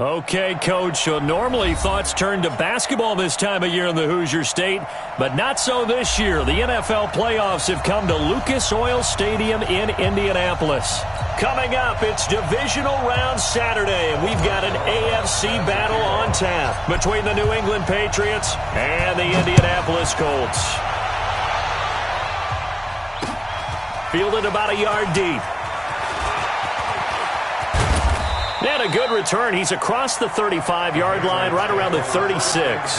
Okay, Coach, so normally thoughts turn to basketball this time of year in the Hoosier State, but not so this year. The NFL playoffs have come to Lucas Oil Stadium in Indianapolis. Coming up, it's divisional round Saturday, and we've got an AFC battle on tap between the New England Patriots and the Indianapolis Colts. Fielded about a yard deep. And a good return. He's across the 35-yard line, right around the 36.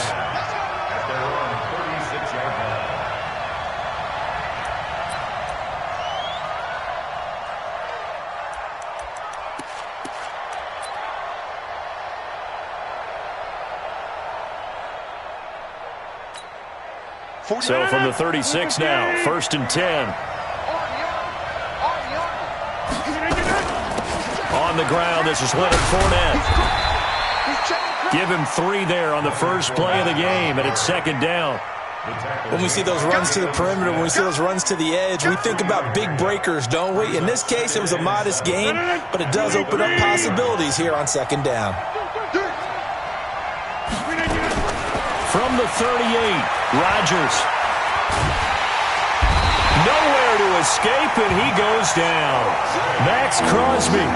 So from the 36 now, 1st and 10. On the ground, this is Leonard Fournette. Give him 3 there on the first play of the game, and it's 2nd down. When we see those runs to the perimeter, when we see those runs to the edge, we think about big breakers, don't we? In this case, it was a modest gain, but it does open up possibilities here on 2nd down. From the 38, Rodgers. Nowhere to escape, and he goes down. Max Crosby.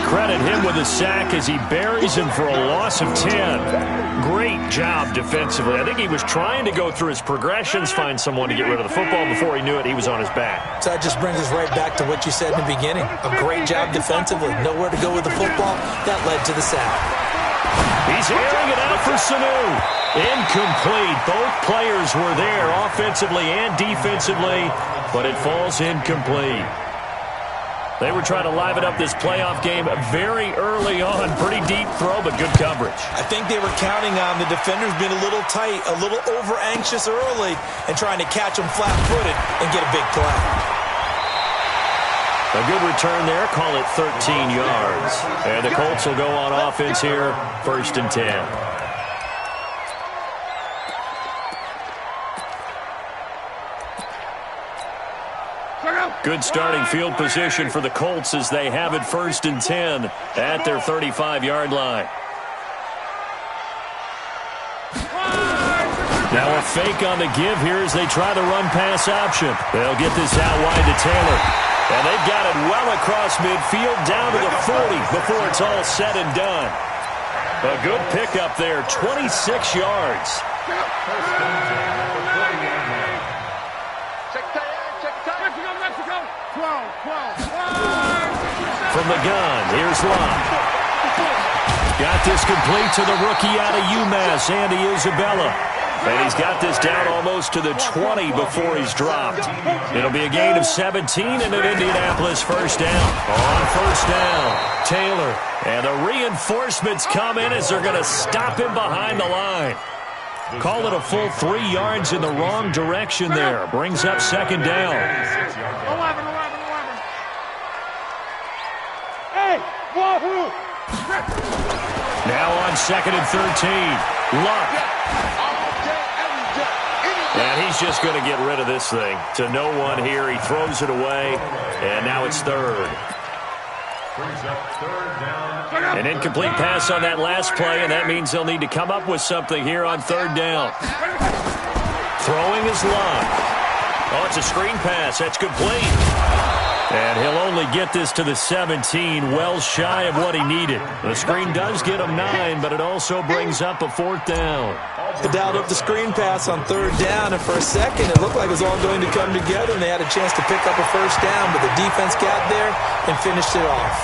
Credit him with a sack as he buries him for a loss of 10. Great job defensively. I think he was trying to go through his progressions, find someone to get rid of the football. Before he knew it, he was on his back. So that just brings us right back to what you said in the beginning. A great job defensively. Nowhere to go with the football. That led to the sack. He's airing it out for Sanu. Incomplete. Both players were there offensively and defensively, but it falls incomplete. They were trying to liven up this playoff game very early on. Pretty deep throw, but good coverage. I think they were counting on the defenders being a little tight, a little over-anxious early, and trying to catch them flat-footed and get a big play. A good return there. Call it 13 yards. And the Colts will go on offense here, 1st and 10. Good starting field position for the Colts as they have it 1st and 10 at their 35-yard line. Now a fake on the give here as they try the run-pass option. They'll get this out wide to Taylor. And they've got it well across midfield down to the 40 before it's all said and done. A good pickup there, 26 yards. From the gun, here's Locke. Got this complete to the rookie out of UMass, Andy Isabella. And he's got this down almost to the 20 before he's dropped. It'll be a gain of 17 and an Indianapolis 1st down. On 1st down, Taylor. And the reinforcements come in as they're going to stop him behind the line. Call it a full 3 yards in the wrong direction there. Brings up 2nd down. Now on 2nd and 13. Luck. And he's just going to get rid of this thing. To no one here. He throws it away. And now it's 3rd. An incomplete pass on that last play, and that means they'll need to come up with something here on 3rd down. Throwing is Locke. Oh, it's a screen pass. That's complete. And he'll only get this to the 17, well shy of what he needed. The screen does get him 9, but it also brings up a 4th down. They dialed up the screen pass on 3rd down, and for a second it looked like it was all going to come together, and they had a chance to pick up a 1st down, but the defense got there and finished it off.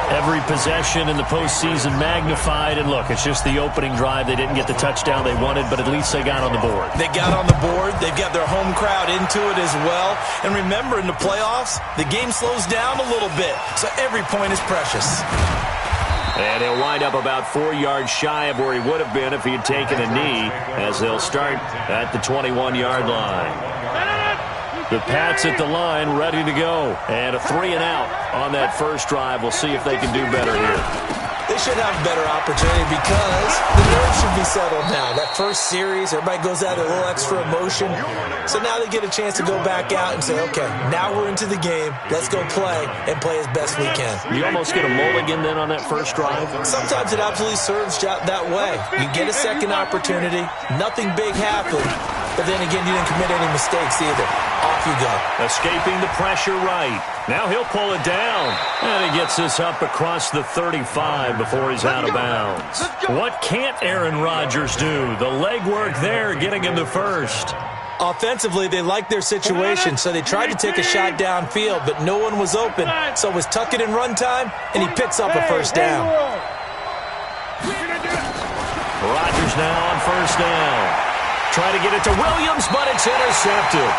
Every possession in the postseason magnified, and look, it's just the opening drive. They didn't get the touchdown they wanted, but at least they got on the board. They got on the board. They've got their home crowd into it as well. And remember, in the playoffs, the game slows down a little bit, so every point is precious. And he'll wind up about 4 yards shy of where he would have been if he had taken a knee, as they'll start at the 21-yard line. The Pats at the line, ready to go. And a 3 and out on that first drive. We'll see if they can do better here. They should have a better opportunity because the nerves should be so settled now. That first series, everybody goes out with a little extra emotion. So now they get a chance to go back out and say, okay, now we're into the game. Let's go play and play as best we can. You almost get a mulligan then on that first drive? Sometimes it absolutely serves that way. You get a second opportunity. Nothing big happened. But then again, you didn't commit any mistakes either. Off you go. Escaping the pressure right. Now he'll pull it down. And he gets this up across the 35 before he's out of bounds. What can't Aaron Rodgers do? The legwork there getting him the first. Offensively, they liked their situation, so they tried to take a shot downfield, but no one was open. So it was tuck it in run time, and he picks up a first down. Rodgers now on first down. Try to get it to Williams, but it's intercepted.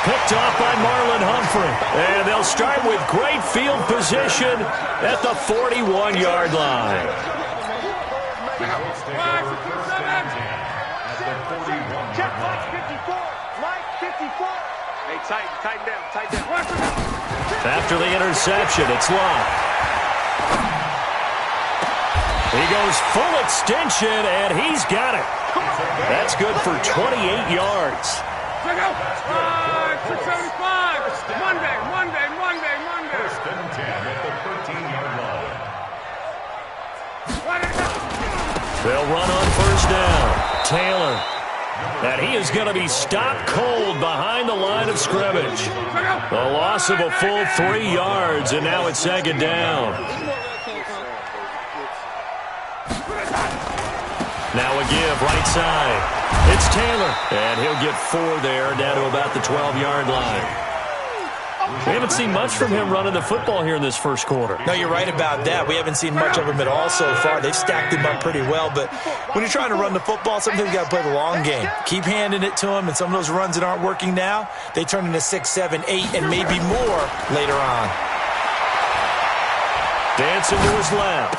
Picked off by Marlon Humphrey. And they'll start with great field position at the 41-yard line. Check Mike 54. Mike 54. Hey, tighten down. After the interception, it's locked. He goes full extension, and he's got it. That's good for 28 yards. 675. Monday. First and 10 at the 13-yard line. They'll run on first down. Taylor. And he is going to be stopped cold behind the line of scrimmage. The loss of a full 3 yards, and now it's second down. Now a give, right side. It's Taylor. And he'll get 4 there, down to about the 12-yard line. We haven't seen much from him running the football here in this first quarter. No, you're right about that. We haven't seen much of him at all so far. They've stacked him up pretty well, but when you're trying to run the football, sometimes you got to play the long game. Keep handing it to him, and some of those runs that aren't working now, they turn into 6, 7, 8, and maybe more later on. Dancing to his left.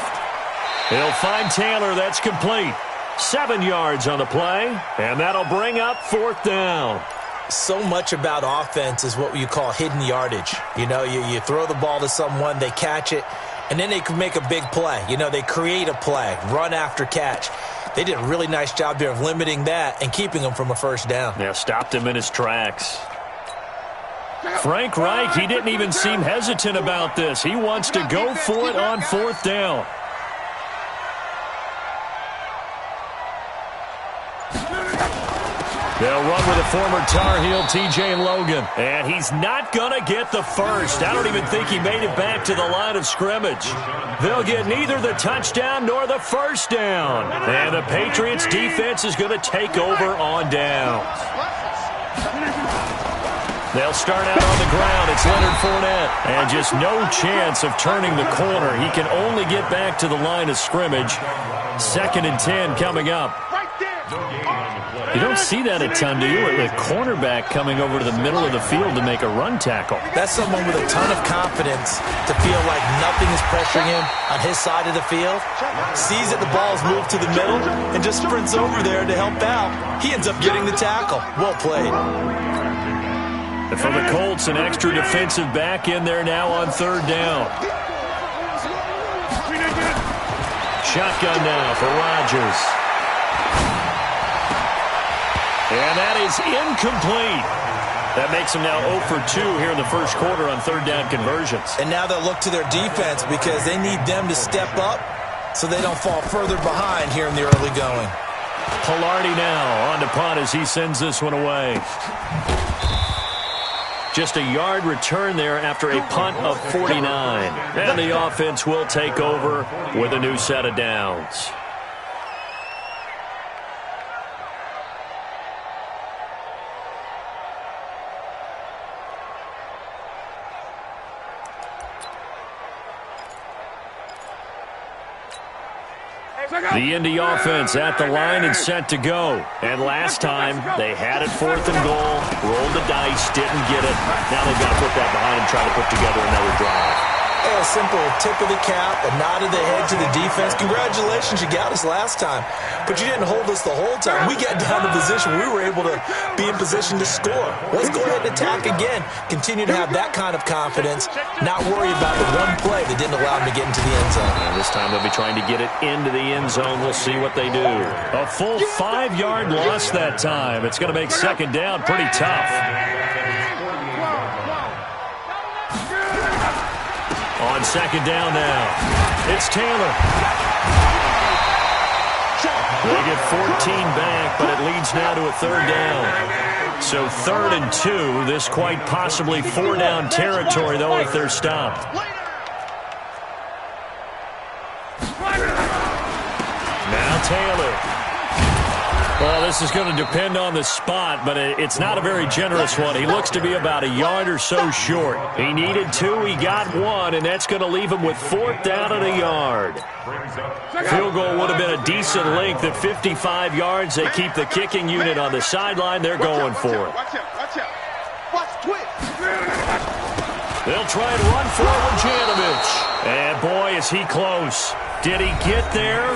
He'll find Taylor. That's complete. 7 yards on the play, and that'll bring up fourth down. So much about offense is what you call hidden yardage. You know, you throw the ball to someone, they catch it, and then they can make a big play. You know, they create a play, run after catch. They did a really nice job there of limiting that and keeping him from a first down. Yeah, stopped him in his tracks. Frank Reich, he didn't even seem hesitant about this. He wants to go for it on fourth down. They'll run with a former Tar Heel, T.J. Logan. And he's not going to get the first. I don't even think he made it back to the line of scrimmage. They'll get neither the touchdown nor the first down. And the Patriots defense is going to take over on downs. They'll start out on the ground. It's Leonard Fournette. And just no chance of turning the corner. He can only get back to the line of scrimmage. 2nd and 10 coming up. You don't see that a ton, do you? A cornerback coming over to the middle of the field to make a run tackle. That's someone with a ton of confidence to feel like nothing is pressuring him on his side of the field. Sees that the ball's moved to the middle and just sprints over there to help out. He ends up getting the tackle. Well played. And for the Colts, an extra defensive back in there now on third down. Shotgun now for Rodgers. And that is incomplete. That makes them now 0 for 2 here in the first quarter on third down conversions. And now they'll look to their defense because they need them to step up so they don't fall further behind here in the early going. Pilardi now on to punt as he sends this one away. Just a yard return there after a punt of 49. And the offense will take over with a new set of downs. The Indy offense at the line and set to go. And last time, they had it 4th and goal, rolled the dice, didn't get it. Now they've got to put that behind and try to put together another drive. A simple tip of the cap, a nod of the head to the defense. Congratulations, you got us last time. But you didn't hold us the whole time. We got down to position. We were able to be in position to score. Let's go ahead and attack again. Continue to have that kind of confidence. Not worry about the one play that didn't allow them to get into the end zone. And this time they'll be trying to get it into the end zone. We'll see what they do. A full 5-yard loss that time. It's going to make second down pretty tough. On second down now, it's Taylor. They get 14 back, but it leads now to a third down. So 3rd and 2. This quite possibly 4-down territory, though, if they're stopped. Now Taylor. Well, this is going to depend on the spot, but it's not a very generous one. He looks to be about a yard or so short. He needed 2, he got 1, and that's going to leave him with 4th down and a yard. Field goal would have been a decent length at 55 yards. They keep the kicking unit on the sideline. They're going for it. They'll try and run forward Janovich. And boy, is he close. Did he get there?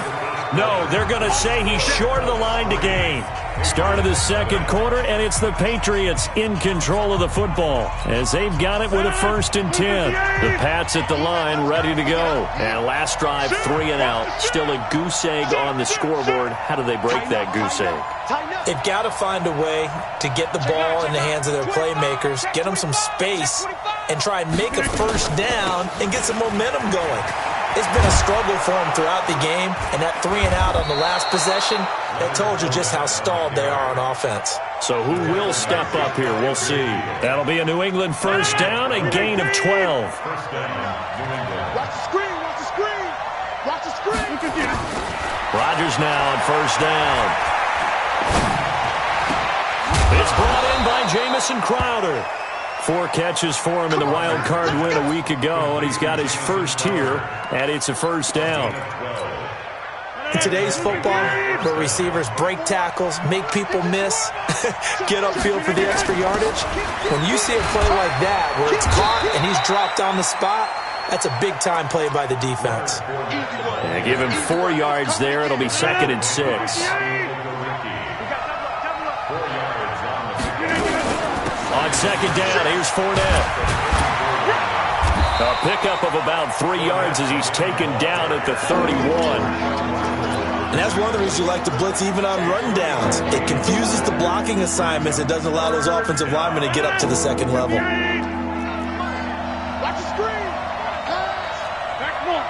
No, they're going to say he's short of the line to gain. Start of the second quarter, and it's the Patriots in control of the football as they've got it with a 1st and 10. The Pats at the line ready to go. And last drive, 3 and out. Still a goose egg on the scoreboard. How do they break that goose egg? They've got to find a way to get the ball in the hands of their playmakers, get them some space, and try and make a first down and get some momentum going. It's been a struggle for them throughout the game, and that 3 and out on the last possession, that told you just how stalled they are on offense. So who will step up here? We'll see. That'll be a New England first down, a gain of 12. Watch the screen, watch the screen. Watch the screen. Rodgers now on first down. It's brought in by Jamison Crowder. 4 catches for him in the wild card win a week ago, and he's got his first here, and it's a first down. In today's football, where receivers break tackles, make people miss, get upfield for the extra yardage, when you see a play like that where it's caught and he's dropped on the spot, that's a big-time play by the defense. Yeah, give him 4 yards there. It'll be 2nd and 6. On second down, here's Fournette. A pickup of about 3 yards as he's taken down at the 31. And that's one of the reasons you like to blitz even on rundowns. It confuses the blocking assignments. It doesn't allow those offensive linemen to get up to the second level. Watch the screen. Back one.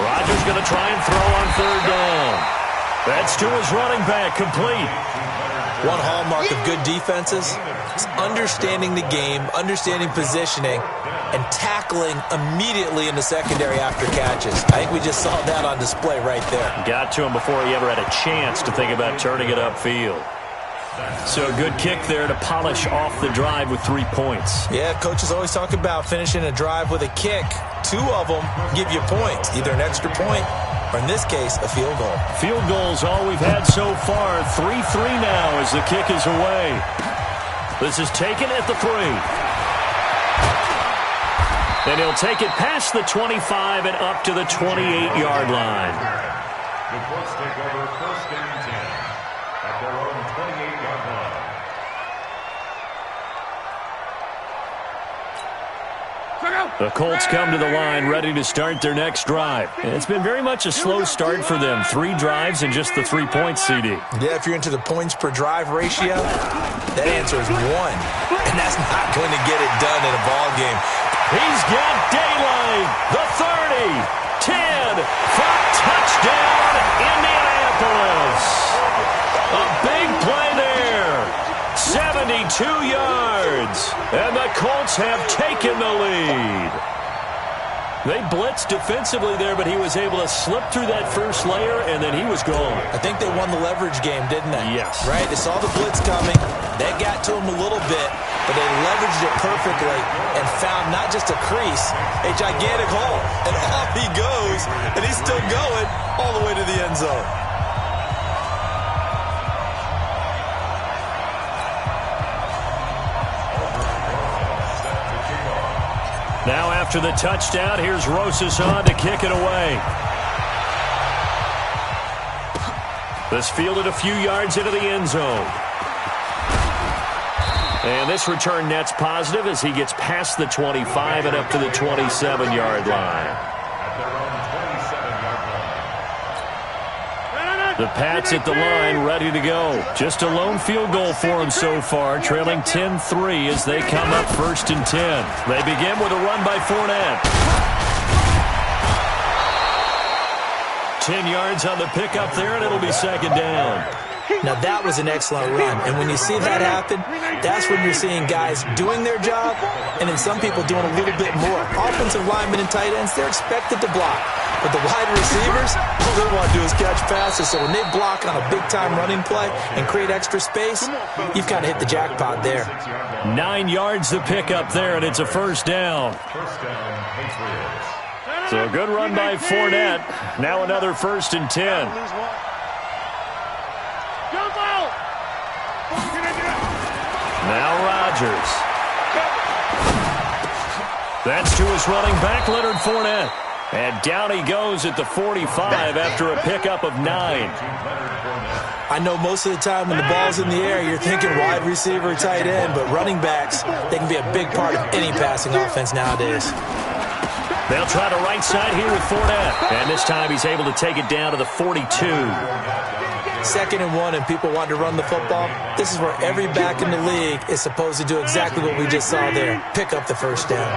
Rodgers going to try and throw on 3rd down. That's to his running back, complete. One hallmark of good defenses is understanding the game, understanding positioning, and tackling immediately in the secondary after catches. I think we just saw that on display right there. Got to him before he ever had a chance to think about turning it upfield. So a good kick there to polish off the drive with 3 points. Yeah, coaches always talk about finishing a drive with a kick. 2 of them give you points, either an extra point or, in this case, a field goal. Field goals all we've had so far. 3-3 now as the kick is away. This is taken at the 3. And he'll take it past the 25 and up to the 28-yard line. The Colts take over 1st and 10 at their own 28-yard line. The Colts come to the line ready to start their next drive. And it's been very much a slow start for them. 3 drives and just the 3 points, CD. Yeah, if you're into the points per drive ratio, that answer is 1. And that's not going to get it done in a ball game. He's got daylight. The 30, 10, for touchdown, Indianapolis. A big play there. 72 yards. And the Colts have taken the lead. They blitzed defensively there, but he was able to slip through that first layer, and then he was gone. I think they won the leverage game, didn't they? Yes. Right? They saw the blitz coming. That got to him a little bit, but they leveraged it perfectly and found not just a crease, a gigantic hole. And off he goes, and he's still going all the way to the end zone. After the touchdown, here's Rosas on to kick it away. This fielded a few yards into the end zone. And this return net's positive as he gets past the 25 and up to the 27-yard line. The Pats at the line, ready to go. Just a lone field goal for them so far, trailing 10-3 as they come up 1st and 10. They begin with a run by Fournette. 10 yards on the pickup there, and it'll be 2nd down. Now, that was an excellent run, and when you see that happen, that's when you're seeing guys doing their job, and then some people doing a little bit more. Offensive linemen and tight ends, they're expected to block. But the wide receivers, all they want to do is catch passes. So when they block on a big-time running play and create extra space, you've kind of hit the jackpot there. 9 yards the pickup there, and it's a 1st down. So a good run by Fournette. Now another 1st and 10. Now Rodgers. That's to his running back, Leonard Fournette. And down he goes at the 45 after a pickup of 9. I know most of the time when the ball's in the air, you're thinking wide receiver, tight end, but running backs, they can be a big part of any passing offense nowadays. They'll try the right side here with Fournette. And this time he's able to take it down to the 42. 2nd and 1, and people want to run the football. This is where every back in the league is supposed to do exactly what we just saw there. Pick up the 1st down.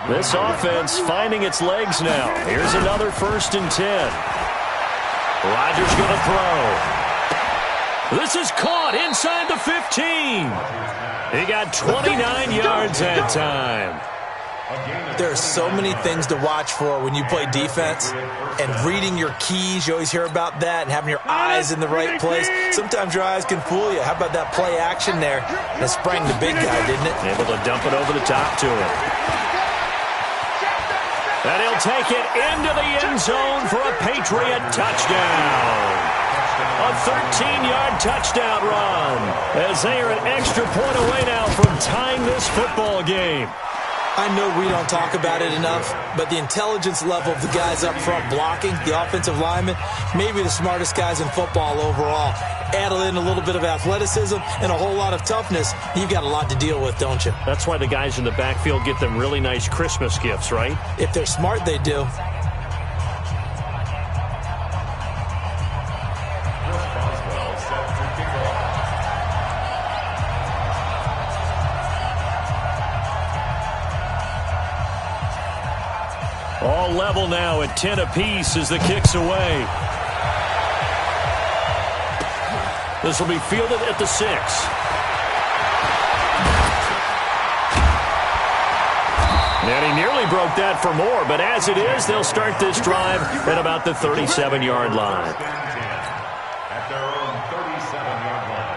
This offense finding its legs now. Here's another 1st and 10. Rodgers going to throw. This is caught inside the 15. He got 29 yards that time. There are so many things to watch for when you play defense, and reading your keys, you always hear about that, and having your eyes in the right place. Sometimes your eyes can fool you. How about that play action there? That sprang the big guy, didn't it? Able to dump it over the top to him. And he'll take it into the end zone for a Patriot touchdown. A 13-yard touchdown run as they are an extra point away now from tying this football game. I know we don't talk about it enough, but the intelligence level of the guys up front blocking, the offensive linemen, maybe the smartest guys in football overall. Add in a little bit of athleticism and a whole lot of toughness, you've got a lot to deal with, don't you? That's why the guys in the backfield get them really nice Christmas gifts, right? If they're smart, they do. All level now at 10 apiece as the kick's away. This will be fielded at the 6. And he nearly broke that for more, but as it is, they'll start this drive at about the 37-yard line. At their own 37-yard line.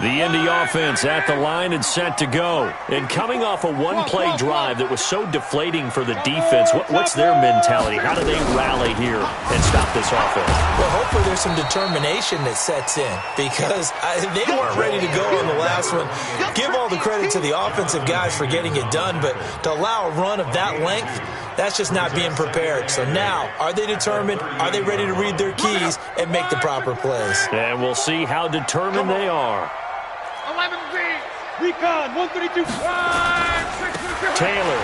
The Indy offense at the line and set to go. And coming off a one-play drive that was so deflating for the defense, what's their mentality? How do they rally here and stop this offense? Well, hopefully there's some determination that sets in because they weren't ready to go on the last one. Give all the credit to the offensive guys for getting it done, but to allow a run of that length, that's just not being prepared. So now, are they determined? Are they ready to read their keys and make the proper plays? And we'll see how determined they are. 11Z, recon, 132, Taylor.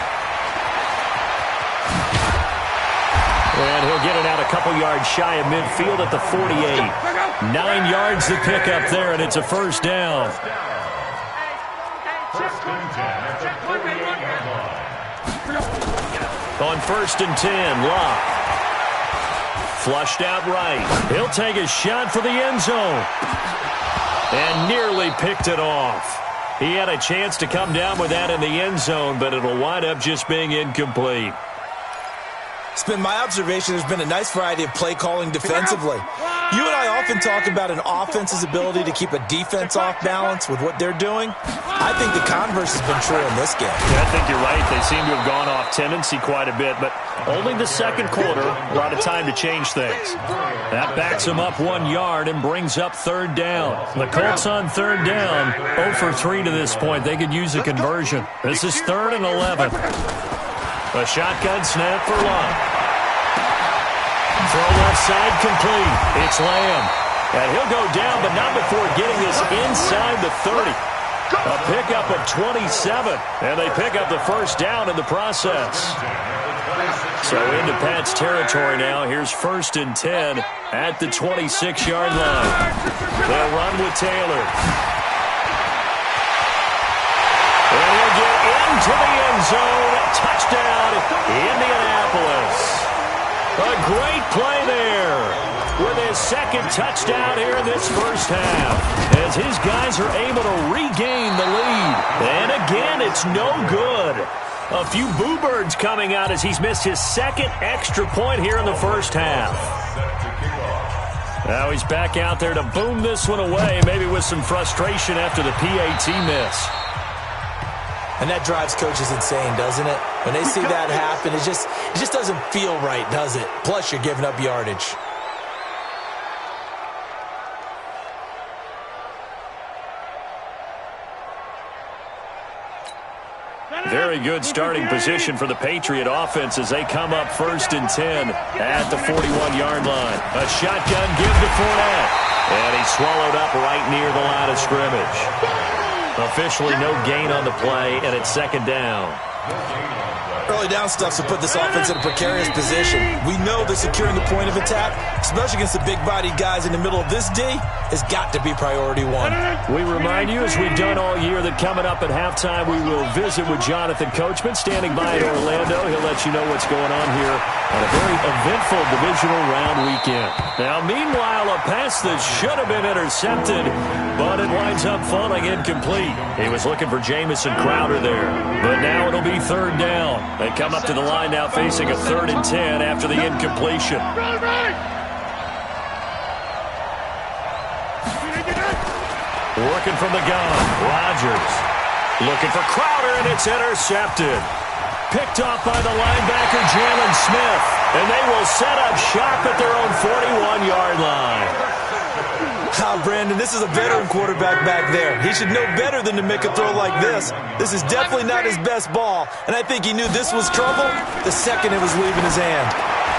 And he'll get it out a couple yards shy of midfield at the 48. 9 yards to pick up there, and it's a first down. On 1st and 10, Locke. Flushed out right. He'll take a shot for the end zone. And nearly picked it off. He had a chance to come down with that in the end zone, but it'll wind up just being incomplete. It's been my observation there's been a nice variety of play calling defensively. You and I often talk about an offense's ability to keep a defense off balance with what they're doing. I think the converse has been true in this game. Yeah, I think you're right. They seem to have gone off tendency quite a bit, but only the second quarter, a lot of time to change things. That backs them up 1 yard and brings up third down. The Colts on third down, 0 for 3 to this point. They could use a conversion. This is 3rd and 11. A shotgun snap for Love. Throw left side complete. It's Lamb. And he'll go down, but not before getting this inside the 30. A pickup of 27. And they pick up the first down in the process. So into Pat's territory now. Here's 1st and 10 at the 26-yard line. They'll run with Taylor. And he'll get into the end zone. Touchdown, Indianapolis. A great play there with his second touchdown here in this first half as his guys are able to regain the lead. And again, it's no good. A few boo birds coming out as he's missed his second extra point here in the first half. Now he's back out there to boom this one away, maybe with some frustration after the PAT miss. And that drives coaches insane, doesn't it? When they see that happen, it just doesn't feel right, does it? Plus, you're giving up yardage. Very good starting position for the Patriot offense as they come up 1st and 10 at the 41-yard line. A shotgun give to Fournette. And he's swallowed up right near the line of scrimmage. Officially no gain on the play, and it's 2nd down. Early down stuff to put this offense in a precarious position. We know that securing the point of attack, especially against the big-bodied guys in the middle of this D, has got to be priority one. We remind you, as we've done all year, that coming up at halftime, we will visit with Jonathan Coachman standing by in Orlando. He'll let you know what's going on here on a very eventful divisional round weekend. Now, meanwhile, a pass that should have been intercepted, but it winds up falling incomplete. He was looking for Jamison Crowder there, but now it'll be 3rd down. They come up to the line now facing a 3rd and 10 after the incompletion. Working from the gun, Rodgers. Looking for Crowder, and it's intercepted. Picked off by the linebacker, Jalen Smith. And they will set up shop at their own 41-yard line. Brandon, this is a veteran quarterback back there. He should know better than to make a throw like this. This is definitely not his best ball, and I think he knew this was trouble the second it was leaving his hand.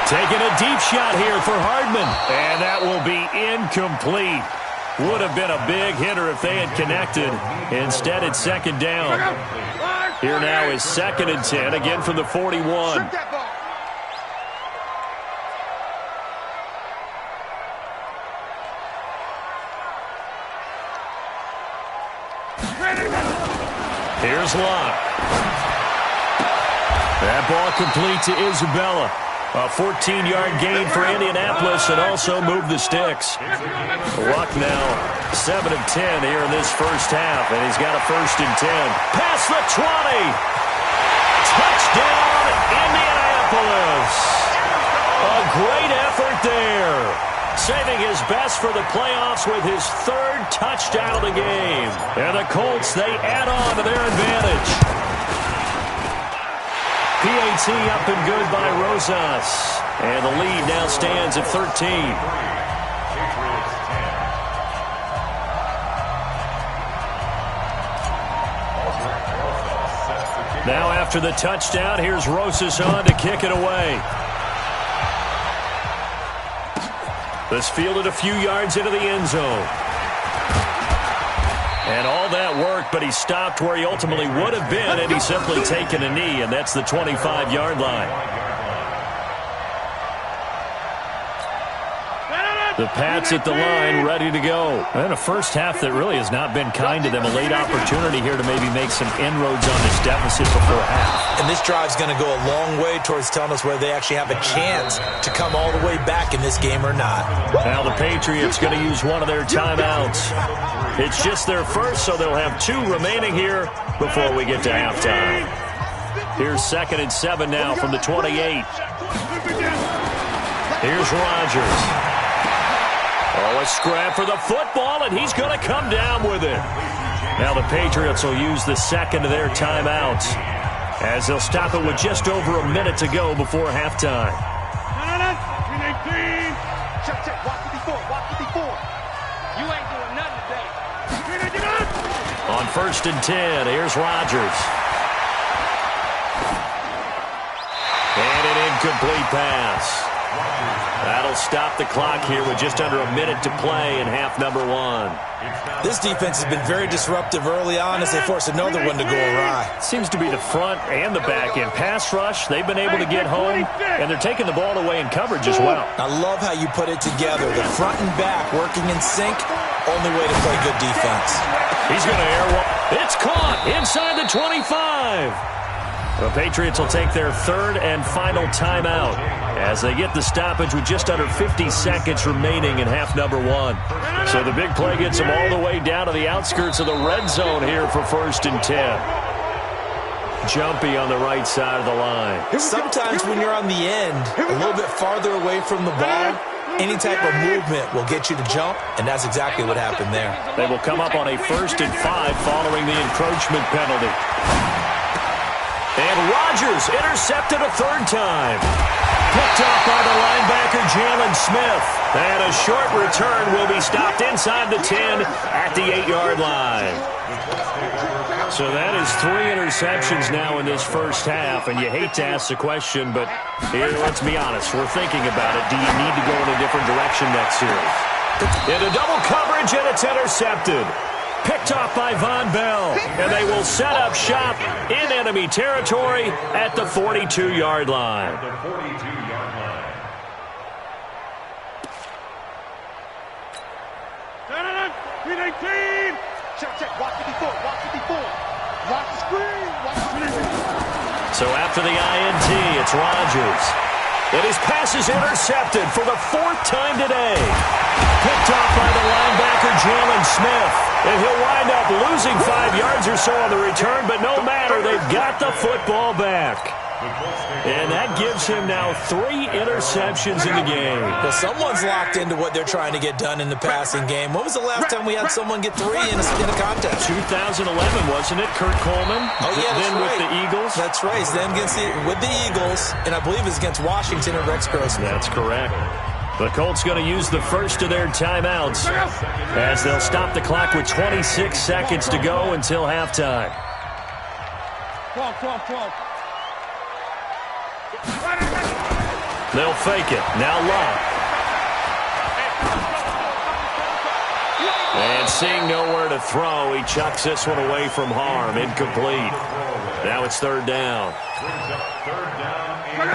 Taking a deep shot here for Hardman, and that will be incomplete. Would have been a big hitter if they had connected. Instead, it's 2nd down. Here now is 2nd and 10, again from the 41. Here's Locke. That ball complete to Isabella. A 14-yard gain for Indianapolis and also moved the sticks. Luck now 7 of 10 here in this first half, and he's got a 1st and 10. Past the 20. Touchdown, Indianapolis. A great effort there. Saving his best for the playoffs with his 3rd touchdown of the game. And the Colts, they add on to their advantage. PAT up and good by Rosas. And the lead now stands at 13. Now after the touchdown, here's Rosas on to kick it away. This fielded a few yards into the end zone. And all that worked, but he stopped where he ultimately would have been, and he's simply taken a knee, and that's the 25-yard line. The Pats at the line, ready to go. And a first half that really has not been kind to them. A late opportunity here to maybe make some inroads on this deficit before half. And this drive's going to go a long way towards telling us whether they actually have a chance to come all the way back in this game or not. Now the Patriots going to use one of their timeouts. It's just their first, so they'll have 2 remaining here before we get to halftime. Here's 2nd and 7 now from the 28. Here's Rodgers. Oh, a scrap for the football, and he's going to come down with it. Now the Patriots will use the 2nd of their timeouts as they'll stop it with just over a minute to go before halftime. On 1st and 10, here's Rodgers. incomplete pass. That'll stop the clock here with just under a minute to play in half number one. This defense has been very disruptive early on as they force another one to go awry. Seems to be the front and the back end. Pass rush, they've been able to get home, and they're taking the ball away in coverage as well. I love how you put it together. The front and back working in sync, only way to play good defense. He's going to air one. It's caught inside the 25. The Patriots will take their third and final timeout as they get the stoppage with just under 50 seconds remaining in half number one. So the big play gets them all the way down to the outskirts of the red zone here for 1st and 10. Jumpy on the right side of the line. Sometimes when you're on the end, a little bit farther away from the ball, any type of movement will get you to jump, and that's exactly what happened there. They will come up on a 1st and 5 following the encroachment penalty. And Rodgers intercepted a third time. Picked off by the linebacker, Jalen Smith. And a short return will be stopped inside the 10 at the 8-yard line. So that is 3 interceptions now in this first half. And you hate to ask the question, but here, let's be honest. We're thinking about it. Do you need to go in a different direction next series? Into double coverage, and it's intercepted. Picked off by Von Bell, and they will set up shop in enemy territory at the 42-yard line. So after the INT, it's Rodgers. And his pass is intercepted for the 4th time today. Picked off by the linebacker, Jalen Smith. And he'll wind up losing 5 yards or so on the return, but no matter, they've got the football back. And that gives him now 3 interceptions in the game. Well, someone's locked into what they're trying to get done in the passing game. When was the last time we had someone get 3 in a contest? 2011, wasn't it? Kurt Coleman? Oh, yeah, that's then right. With the Eagles? That's right. Then with the Eagles, and I believe it's against Washington and Rex Grossman. That's correct. The Colts going to use the first of their timeouts as they'll stop the clock with 26 seconds to go until halftime. 12. They'll fake it. Now Locke. And seeing nowhere to throw, he chucks this one away from harm. Incomplete. Now it's 3rd down.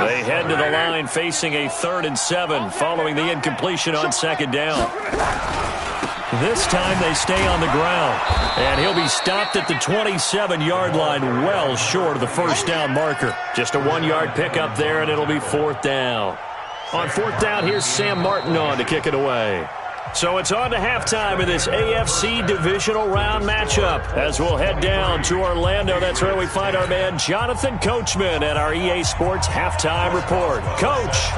They head to the line facing a 3rd and 7 following the incompletion on 2nd down. This time they stay on the ground. And he'll be stopped at the 27-yard line, well short of the 1st down marker. Just a 1-yard pickup there, and it'll be 4th down. On 4th down, here's Sam Martin on to kick it away. So it's on to halftime in this AFC divisional round matchup as we'll head down to Orlando. That's where we find our man Jonathan Coachman at our EA Sports Halftime Report. Coach,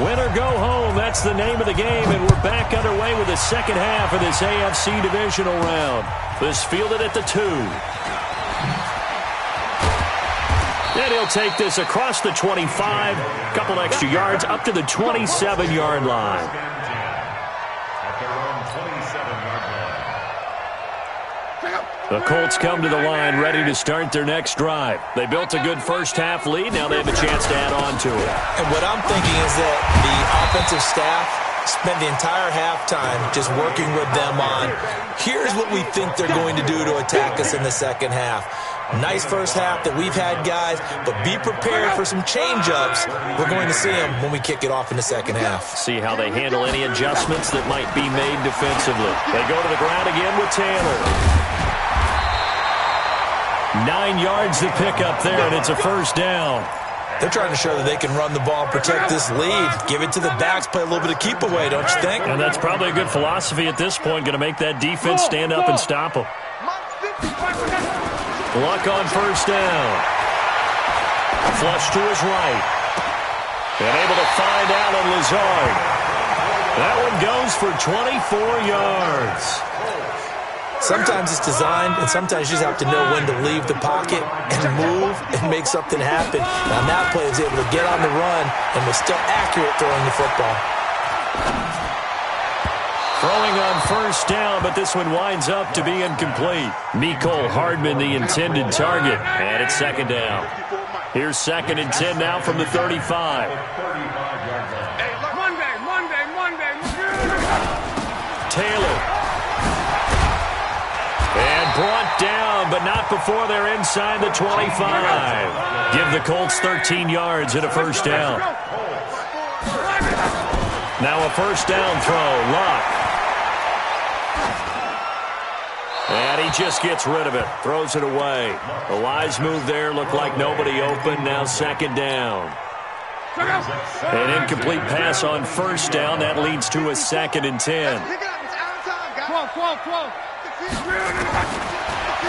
win or go home, that's the name of the game, and we're back underway with the second half of this AFC divisional round. This fielded at the 2. And he'll take this across the 25, couple extra yards up to the 27-yard line. The Colts come to the line ready to start their next drive. They built a good first half lead. Now they have a chance to add on to it. And what I'm thinking is that the offensive staff spent the entire halftime just working with them on, here's what we think they're going to do to attack us in the second half. Nice first half that we've had, guys, but be prepared for some change-ups. We're going to see them when we kick it off in the second half. See how they handle any adjustments that might be made defensively. They go to the ground again with Taylor. 9 yards to pick up there, and it's a 1st down. They're trying to show that they can run the ball, protect this lead, give it to the backs, play a little bit of keep away, don't you think? And that's probably a good philosophy at this point, going to make that defense stand up and stop them. Luck on 1st down. Flush to his right. And able to find Allen Lazard. That one goes for 24 yards. Sometimes it's designed, and sometimes you just have to know when to leave the pocket and move and make something happen. And on that play, he was able to get on the run and was still accurate throwing the football. Throwing on 1st down, but this one winds up to be incomplete. Mecole Hardman, the intended target, and it's 2nd down. Here's 2nd and 10 now from the 35. Monday. Taylor. And brought down, but not before they're inside the 25. Give the Colts 13 yards and a first down. Now a first down throw. Luck. And he just gets rid of it. Throws it away. A wise move there. Looked like nobody open. Now 2nd down. An incomplete pass on first down. That leads to a 2nd and 10.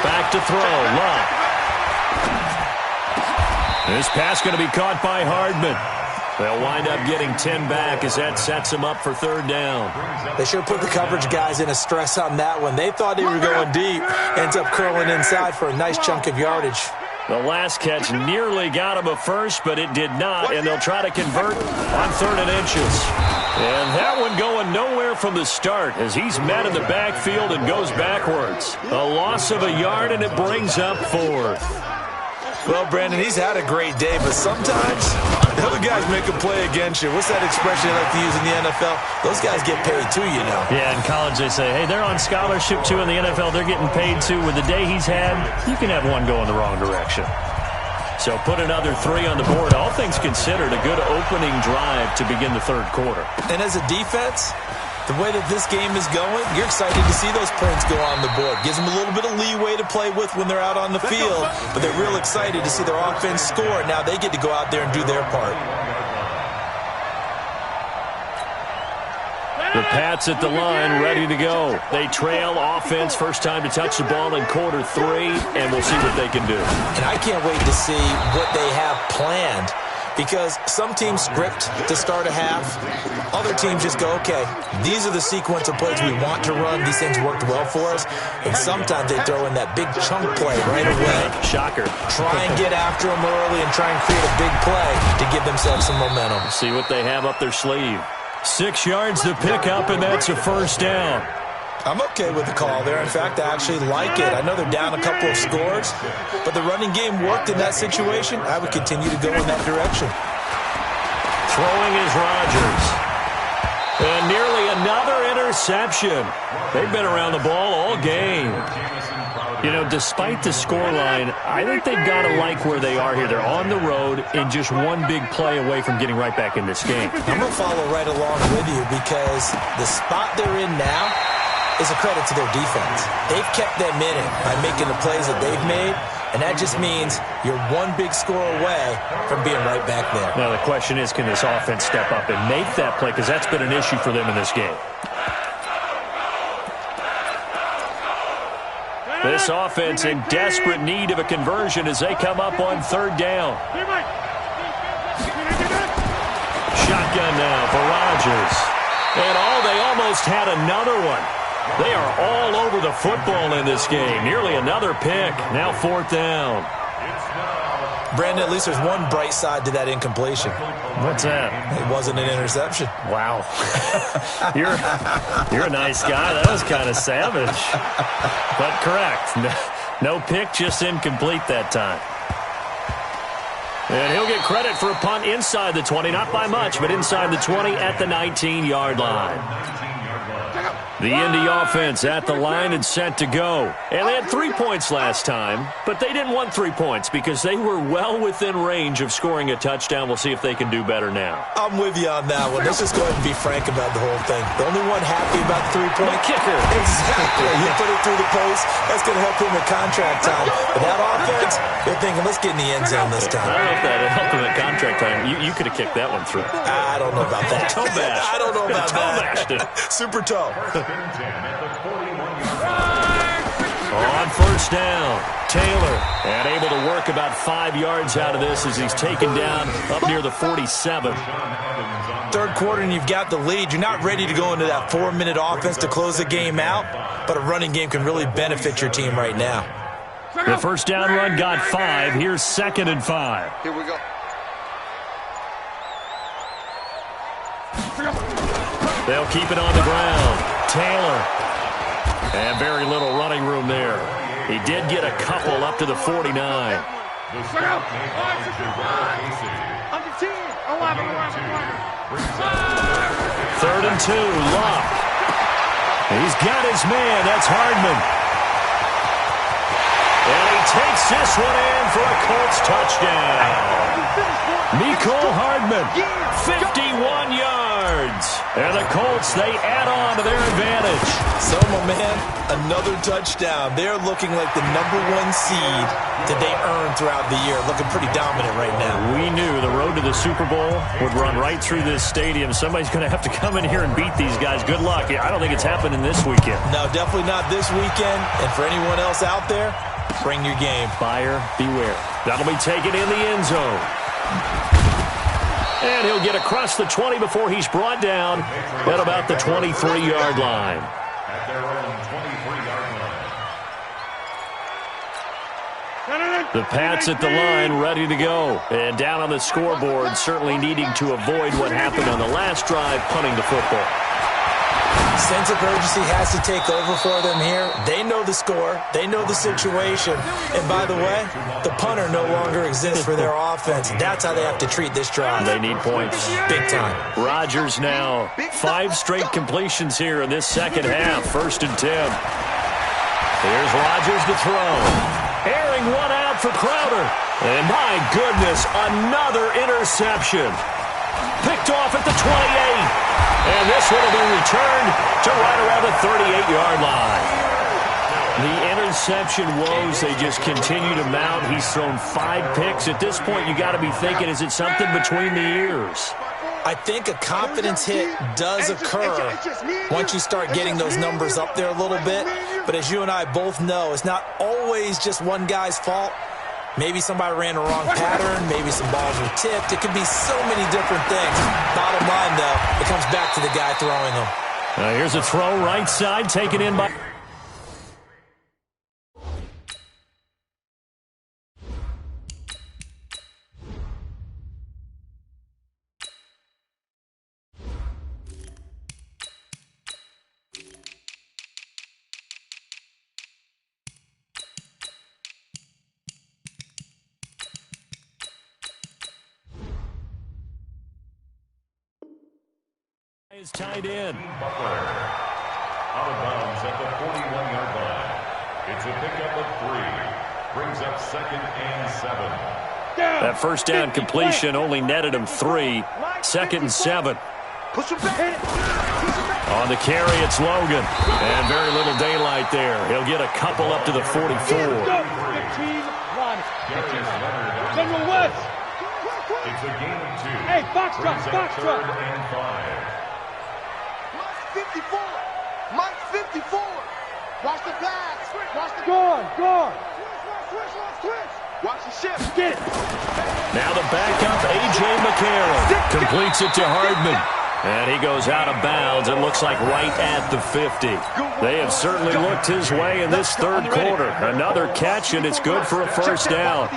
Back to throw. Luck. This pass going to be caught by Hardman. They'll wind up getting 10 back as that sets them up for 3rd down. They should have put the coverage guys in a stress on that one. They thought they were going deep. Ends up curling inside for a nice chunk of yardage. The last catch nearly got him a first, but it did not, and they'll try to convert on 3rd and inches. And that one going nowhere from the start as he's met in the backfield and goes backwards. A loss of a yard, and it brings up 4th. Well, Brandon, he's had a great day, but sometimes the other guys make a play against you. What's that expression they like to use in the NFL? Those guys get paid too, you know. Yeah, in college they say, hey, they're on scholarship too. In the NFL, they're getting paid too. With the day he's had, you can have one go in the wrong direction. So put another 3 on the board. All things considered, a good opening drive to begin the 3rd quarter. And as a defense, the way that this game is going, you're excited to see those points go on the board. Gives them a little bit of leeway to play with when they're out on the field, but they're real excited to see their offense score. Now they get to go out there and do their part. The Pats at the line, ready to go. They trail offense, first time to touch the ball in quarter 3, and we'll see what they can do. And I can't wait to see what they have planned. Because some teams script to start a half. Other teams just go, okay, these are the sequence of plays we want to run. These things worked well for us. And sometimes they throw in that big chunk play right away. Shocker. Try and get after them early and try and create a big play to give themselves some momentum. See what they have up their sleeve. 6 yards to pick up, and that's a first down. I'm okay with the call there. In fact, I actually like it. I know they're down a couple of scores, but the running game worked in that situation. I would continue to go in that direction. Throwing is Rodgers. And nearly another interception. They've been around the ball all game. You know, despite the scoreline, I think they've got to like where they are here. They're on the road and just one big play away from getting right back in this game. I'm going to follow right along with you because the spot they're in now is a credit to their defense. They've kept them in it by making the plays that they've made, and that just means you're one big score away from being right back there. Now, the question is, can this offense step up and make that play? Because that's been an issue for them in this game. This offense in desperate need of a conversion as they come up on 3rd down. Shotgun now for Rodgers. And they almost had another one. They are all over the football in this game. Nearly another pick. Now 4th down. Brandon, at least there's one bright side to that incompletion. What's that? It wasn't an interception. Wow. You're a nice guy. That was kind of savage. But correct. No pick, just incomplete that time. And he'll get credit for a punt inside the 20. Not by much, but inside the 20 at the 19-yard line. The Indy offense at the line and set to go. And they had 3 points last time, but they didn't want 3 points because they were well within range of scoring a touchdown. We'll see if they can do better now. I'm with you on that one. Let's just go ahead and be frank about the whole thing. The only one happy about the 3-point kicker. Exactly. You put it through the post. That's going to help him with contract time. But that offense, they're thinking, let's get in the end zone this time. I don't know if that helped him at contract time. You could have kicked that one through. I don't know about that. Toe bash. I don't know about that. Super toe. On first down, Taylor, and able to work about 5 yards out of this as he's taken down up near the 47. 3rd quarter and you've got the lead. You're not ready to go into that 4-minute offense to close the game out, but a running game can really benefit your team right now. The first down run got 5. Here's 2nd and 5. Here we go. They'll keep it on the ground. Taylor. And very little running room there. He did get a couple up to the 49. The stop made by Javale Casey. Under 10. 11. 3rd and 2. Love. He's got his man. That's Hardman. And he takes this one in for a Colts touchdown. Mecole Hardman, 51 yards. And the Colts, they add on to their advantage. So, my man, another touchdown. They're looking like the #1 seed that they earned throughout the year. Looking pretty dominant right now. We knew the road to the Super Bowl would run right through this stadium. Somebody's going to have to come in here and beat these guys. Good luck. I don't think it's happening this weekend. No, definitely not this weekend. And for anyone else out there, bring your game. Buyer beware. That'll be taken in the end zone. And he'll get across the 20 before he's brought down at about the 23-yard line. At their own 23-yard line. The Pats at the line, ready to go. And down on the scoreboard, certainly needing to avoid what happened on the last drive, punting the football. Sense of urgency has to take over for them here. They know the score. They know the situation. And by the way, the punter no longer exists for their offense. That's how they have to treat this drive. They need points. Big time. Rodgers now. 5 straight completions here in this second half. 1st and 10. Here's Rodgers to throw. Airing one out for Crowder. And my goodness, another interception. Picked off at the 28. And this one will be returned to right around the 38-yard line. The interception woes, they just continue to mount. He's thrown 5 picks. At this point, you got to be thinking, is it something between the ears? I think a confidence hit does occur once you start getting those numbers up there a little bit. But as you and I both know, it's not always just one guy's fault. Maybe somebody ran the wrong pattern. Maybe some balls were tipped. It could be so many different things. Bottom line, though, it comes back to the guy throwing them. Here's a throw right side, taken in by... is tied in. Butler. Out of bounds at the 41-yard line. It's a pickup of 3. Brings up 2nd and 7. That first down completion only netted him 3. 2nd and 7. On the carry, it's Logan. And very little daylight there. He'll get a couple up to the 44. General West. It's a gain of 2. Hey, box drop, Brings up box 3rd drop. and 5. 54. Mike 54. Watch the pass. Watch the guard. Switch. Watch the shift. Get it. Now the backup, A.J. McCarron. Completes it to Hardman. And he goes out of bounds. It looks like right at the 50. They have certainly looked his way in this 3rd quarter. Another catch, and it's good for a first down.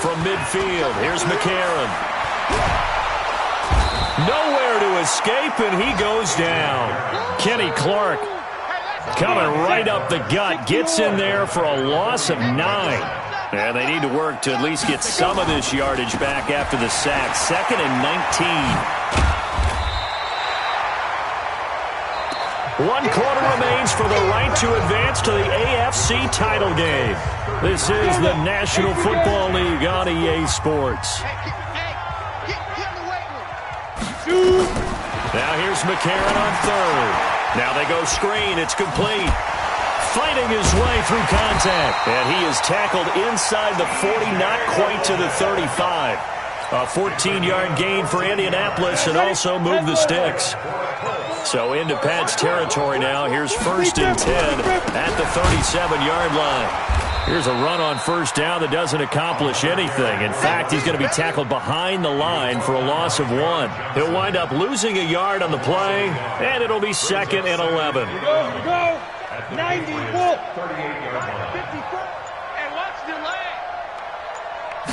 From midfield, here's McCarron. Nowhere to escape, and he goes down. Kenny Clark coming right up the gut. Gets in there for a loss of 9. And they need to work to at least get some of this yardage back after the sack. 2nd and 19. 1 quarter remains for the right to advance to the AFC title game. This is the National Football League on EA Sports. Now here's McCarron on 3rd. Now they go screen. It's complete. Fighting his way through contact. And he is tackled inside the 40, not quite to the 35. A 14-yard gain for Indianapolis and also move the sticks. So into Pat's territory now. Here's 1st and 10 at the 37-yard line. Here's a run on first down that doesn't accomplish anything. In fact, he's going to be tackled behind the line for a loss of 1. He'll wind up losing a yard on the play, and it'll be 2nd and 11. Go. 90. 54. And watch the leg.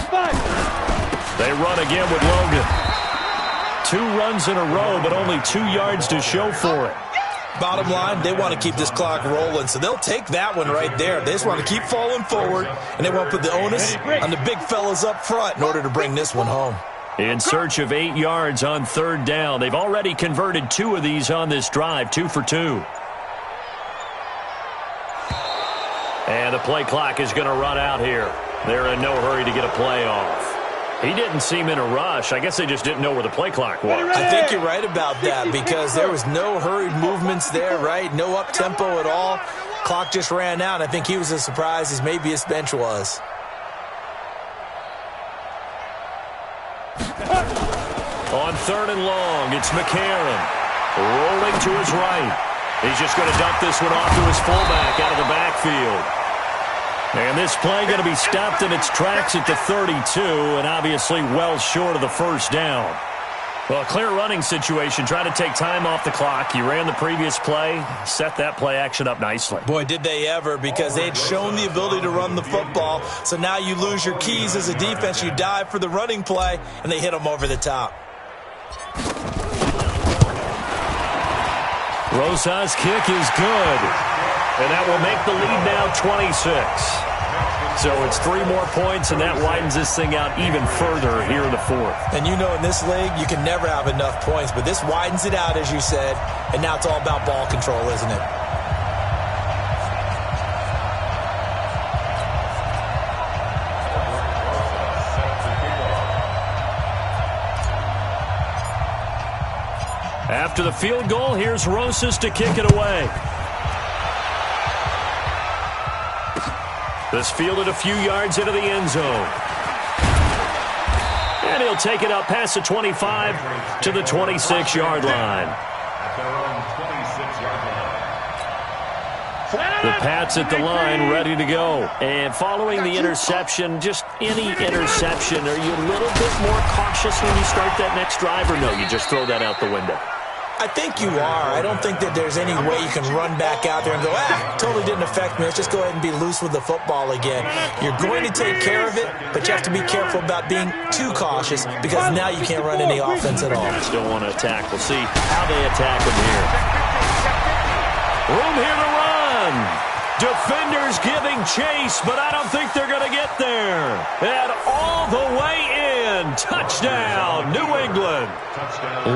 5. They run again with Logan. 2 runs in a row, but only 2 yards to show for it. Bottom line, they want to keep this clock rolling, so they'll take that one right there. They just want to keep falling forward, and they want to put the onus on the big fellas up front in order to bring this one home. In search of 8 yards on third down. They've already converted 2 of these on this drive, 2 for 2. And the play clock is going to run out here. They're in no hurry to get a play off. He didn't seem in a rush. I guess they just didn't know where the play clock was. I think you're right about that because there was no hurried movements there, right? No up-tempo at all. Clock just ran out. I think he was as surprised as maybe his bench was. On third and long, it's McCarron. Rolling to his right. He's just going to dump this one off to his fullback out of the backfield. And this play going to be stopped in its tracks at the 32, and obviously well short of the first down. Well, a clear running situation. Trying to take time off the clock. He ran the previous play, set that play action up nicely. Boy, did they ever, because they had shown the ability to run the football. So now you lose your keys as a defense. You dive for the running play, and they hit them over the top. Rosa's kick is good. And that will make the lead now 26. So it's 3 more points, and that widens this thing out even further here in the fourth. And you know in this league, you can never have enough points, but this widens it out, as you said, and now it's all about ball control, isn't it? After the field goal, here's Rosas to kick it away. This fielded a few yards into the end zone. And he'll take it up past the 25 to the 26-yard line. The Pats at the line, ready to go. And following the interception, just any interception, are you a little bit more cautious when you start that next drive, or no, you just throw that out the window? I think you are. I don't think that there's any way you can run back out there and go, totally didn't affect me. Let's just go ahead and be loose with the football again. You're going to take care of it, but you have to be careful about being too cautious because now you can't run any offense at all. Still want to attack. We'll see how they attack him here. Room here to run. Defenders giving chase, but I don't think they're going to get there. And all the way in. Touchdown, New England.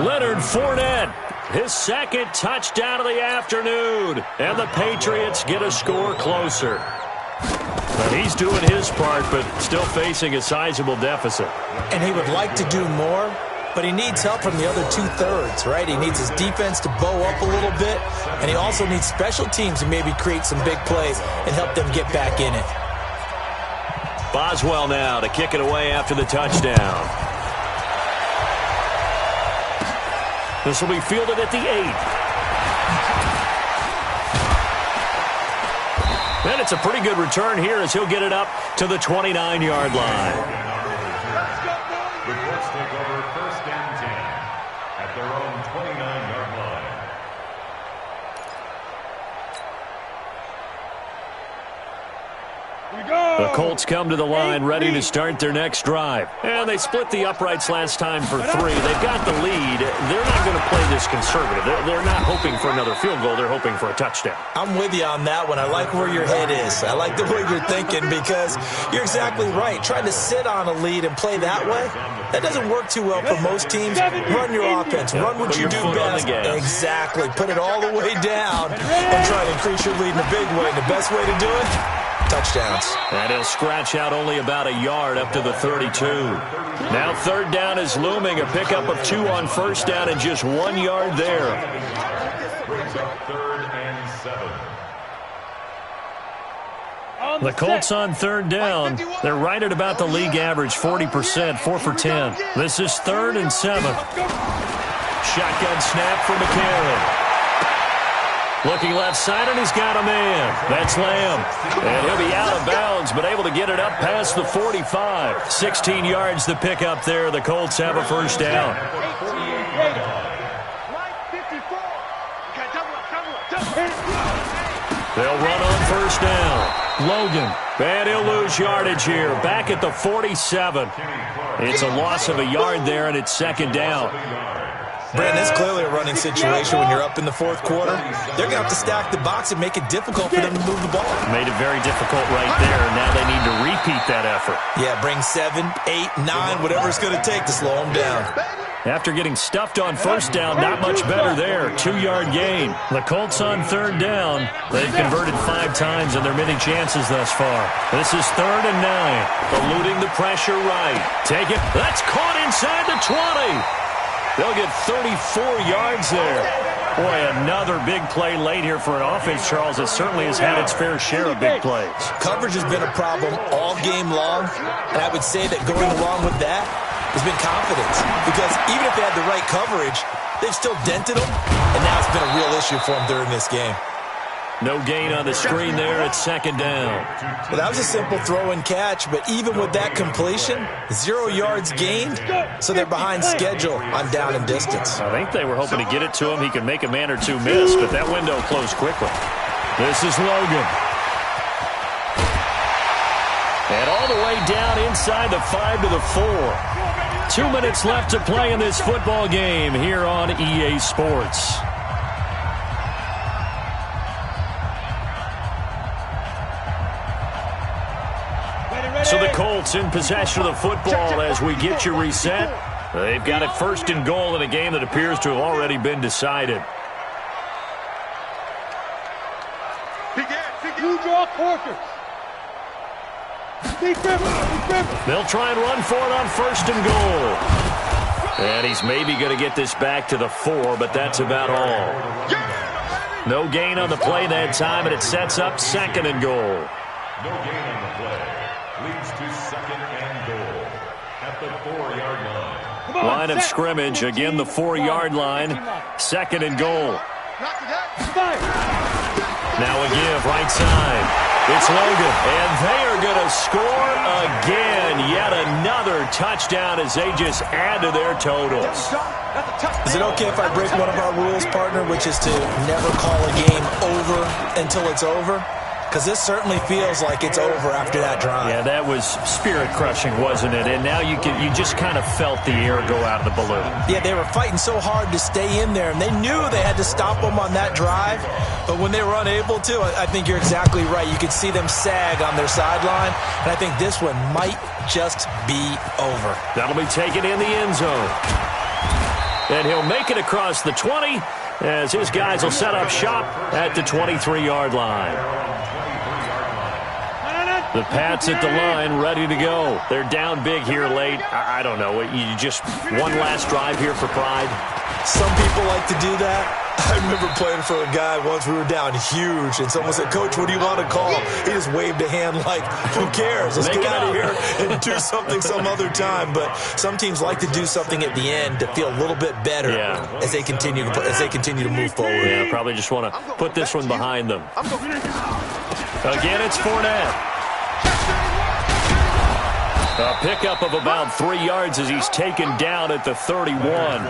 Leonard Fournette. His second touchdown of the afternoon. And the Patriots get a score closer. Now he's doing his part, but still facing a sizable deficit. And he would like to do more, but he needs help from the other 2/3, right? He needs his defense to bow up a little bit, and he also needs special teams to maybe create some big plays and help them get back in it. Boswell now to kick it away after the touchdown. This will be fielded at the 8. And it's a pretty good return here as he'll get it up to the 29-yard line. The Colts take over first and 10 at their own 29-yard line. The Colts come to the line ready to start their next drive. And they split the uprights last time for 3. They've got the lead. They're not going to play this conservative. They're not hoping for another field goal. They're hoping for a touchdown. I'm with you on that one. I like where your head is. I like the way you're thinking because you're exactly right. Trying to sit on a lead and play that way, that doesn't work too well for most teams. Run your offense. Run what you do best. Exactly. Put it all the way down and try to increase your lead in a big way. And the best way to do it, touchdowns. And he'll scratch out only about a yard up to the 32. Now third down is looming. A pickup of 2 on first down and just 1 yard there. Brings up third and 7. The Colts on third down. They're right at about the league average, 40%, 4 for 10. This is 3rd and 7. Shotgun snap for McCarron. Looking left side, and he's got a man. That's Lamb. And he'll be out of bounds, but able to get it up past the 45. 16 yards the pickup there. The Colts have a first down. They'll run on first down. Logan. And he'll lose yardage here. Back at the 47. It's a loss of a yard there, and it's second down. Brandon, it's clearly a running situation when you're up in the fourth quarter. They're going to have to stack the box and make it difficult for them to move the ball. Made it very difficult right there. Now they need to repeat that effort. Yeah, bring 7, 8, 9, whatever it's going to take to slow them down. After getting stuffed on first down, not much better there. 2-yard gain. The Colts on third down. They've converted 5 times in their many chances thus far. This is 3rd and 9. Eluding the pressure right. Take it. That's caught inside the 20. They'll get 34 yards there. Boy, another big play late here for an offense, Charles, that certainly has had its fair share of big plays. Coverage has been a problem all game long, and I would say that going along with that has been confidence. Because even if they had the right coverage, they've still dented them, and now it's been a real issue for them during this game. No gain on the screen there at 2nd down. Well, that was a simple throw and catch, but even with that completion, 0 yards gained, so they're behind schedule on down and distance. I think they were hoping to get it to him. He could make a man or two miss, but that window closed quickly. This is Logan. And all the way down inside the 5 to the 4. 2 minutes left to play in this football game here on EA Sports. So the Colts in possession of the football as we get you reset. They've got it 1st and goal in a game that appears to have already been decided. You draw quarters. They'll try and run for it on 1st and goal. And he's maybe going to get this back to the 4, but that's about all. No gain on the play that time, and it sets up 2nd and goal. No gain on the play. Leads to 2nd and goal at the 4-yard line. Line of scrimmage, again the 4-yard line. 2nd and goal. Now a give, right side. It's Logan, and they are going to score again. Yet another touchdown as they just add to their totals. Is it okay if I break one of our rules, partner, which is to never call a game over until it's over? Because this certainly feels like it's over after that drive. Yeah, that was spirit-crushing, wasn't it? And now you just kind of felt the air go out of the balloon. Yeah, they were fighting so hard to stay in there, and they knew they had to stop them on that drive. But when they were unable to, I think you're exactly right. You could see them sag on their sideline, and I think this one might just be over. That'll be taken in the end zone. And he'll make it across the 20 as his guys will set up shop at the 23-yard line. The Pats at the line, ready to go. They're down big here late. I don't know. You just one last drive here for pride? Some people like to do that. I remember playing for a guy once. We were down huge, and someone said, "Coach, what do you want to call?" He just waved a hand like, "Who cares? Let's get out of here and do something some other time." But some teams like to do something at the end to feel a little bit better as they continue to move forward. Yeah, probably just want to put this one behind them. Again, it's Fournette. A pickup of about 3 yards as he's taken down at the 31.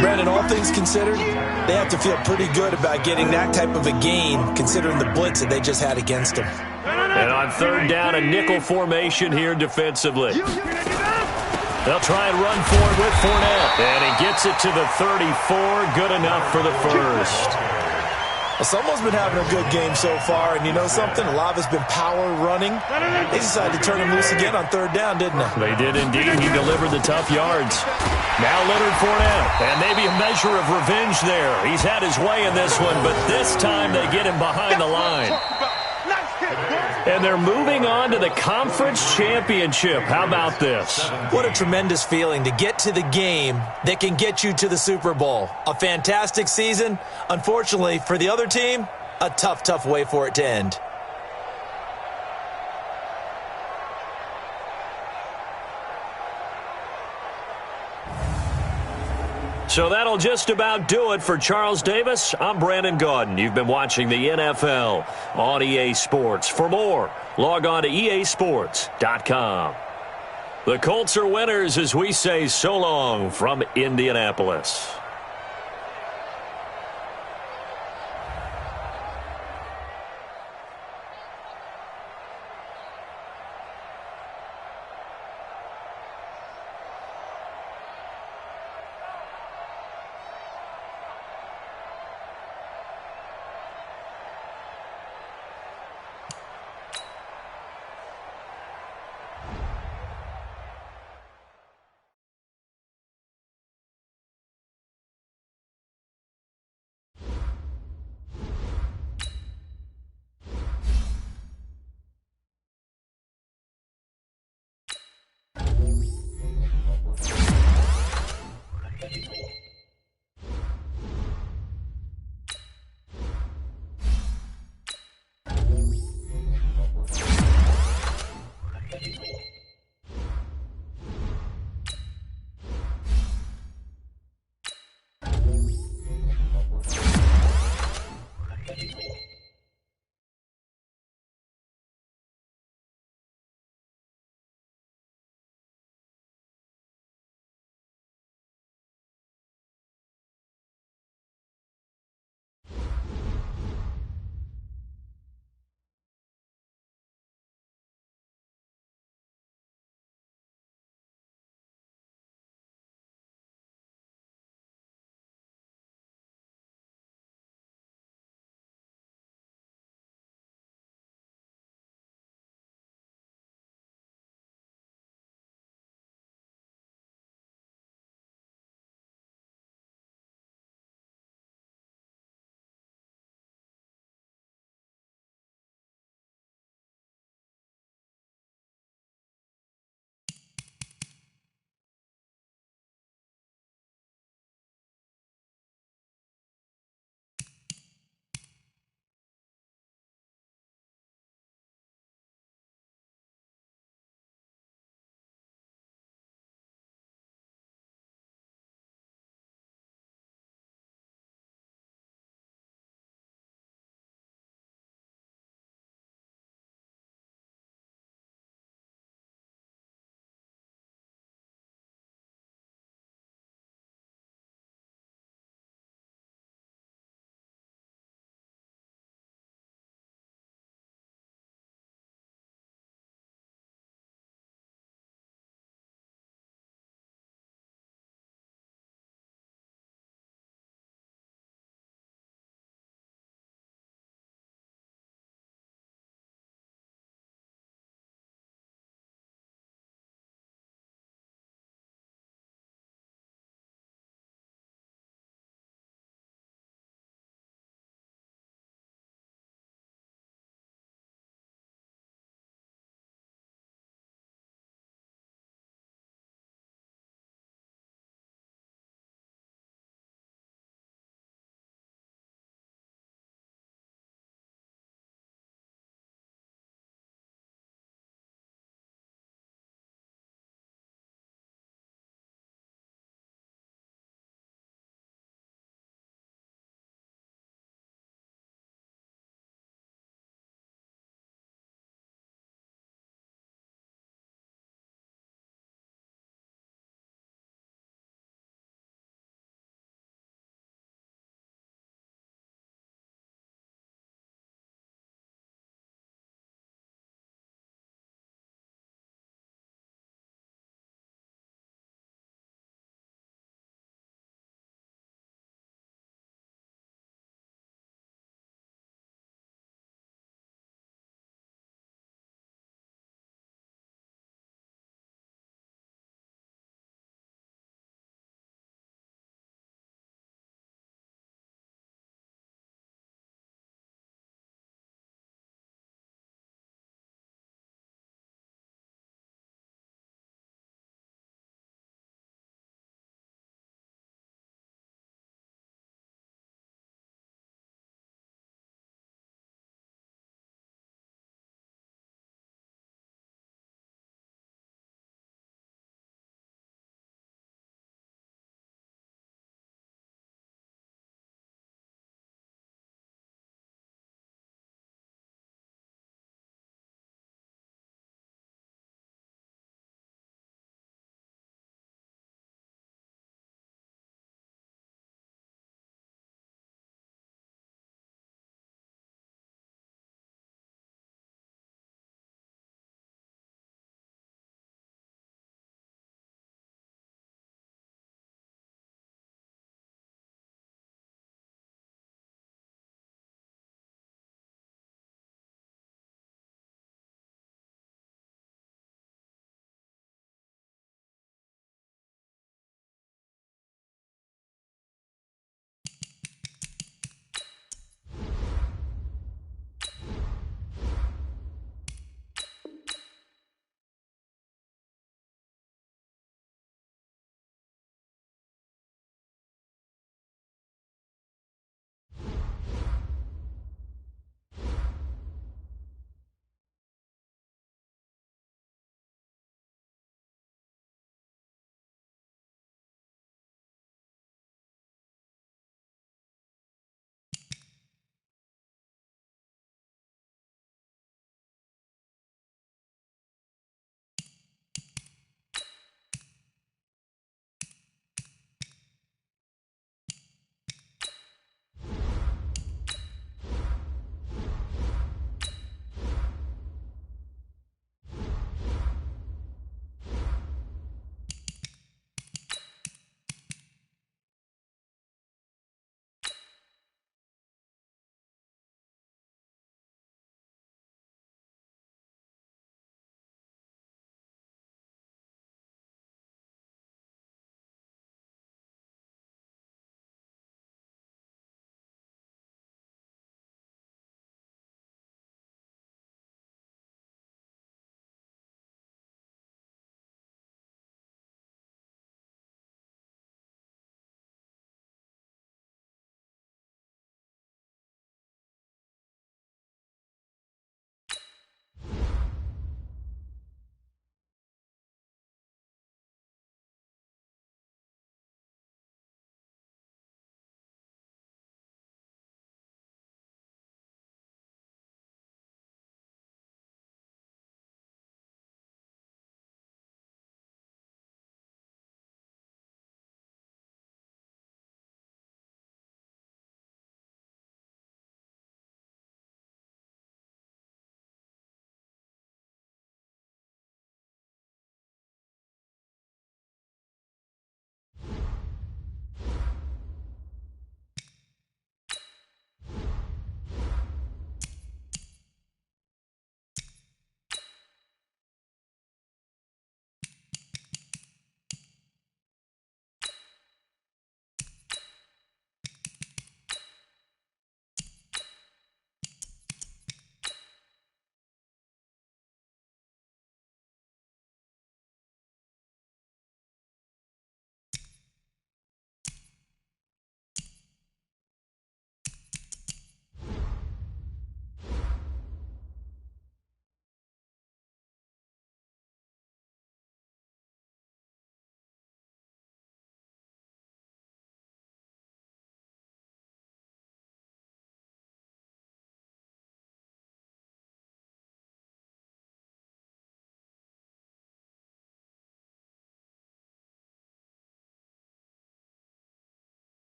Brandon, all things considered, they have to feel pretty good about getting that type of a gain, considering the blitz that they just had against them. And on 3rd down, a nickel formation here defensively. They'll try and run for it with Fournette. And he gets it to the 34. Good enough for the first. Well, someone's been having a good game so far, and you know something? A lot of it's been power running. They decided to turn him loose again on 3rd down, didn't they? They did indeed. He delivered the tough yards. Now Leonard Fournette, and maybe a measure of revenge there. He's had his way in this one, but this time they get him behind the line. And they're moving on to the conference championship. How about this? What a tremendous feeling to get to the game that can get you to the Super Bowl. A fantastic season. Unfortunately, for the other team, a tough, tough way for it to end. So that'll just about do it for Charles Davis. I'm Brandon Gaudin. You've been watching the NFL on EA Sports. For more, log on to easports.com. The Colts are winners as we say so long from Indianapolis.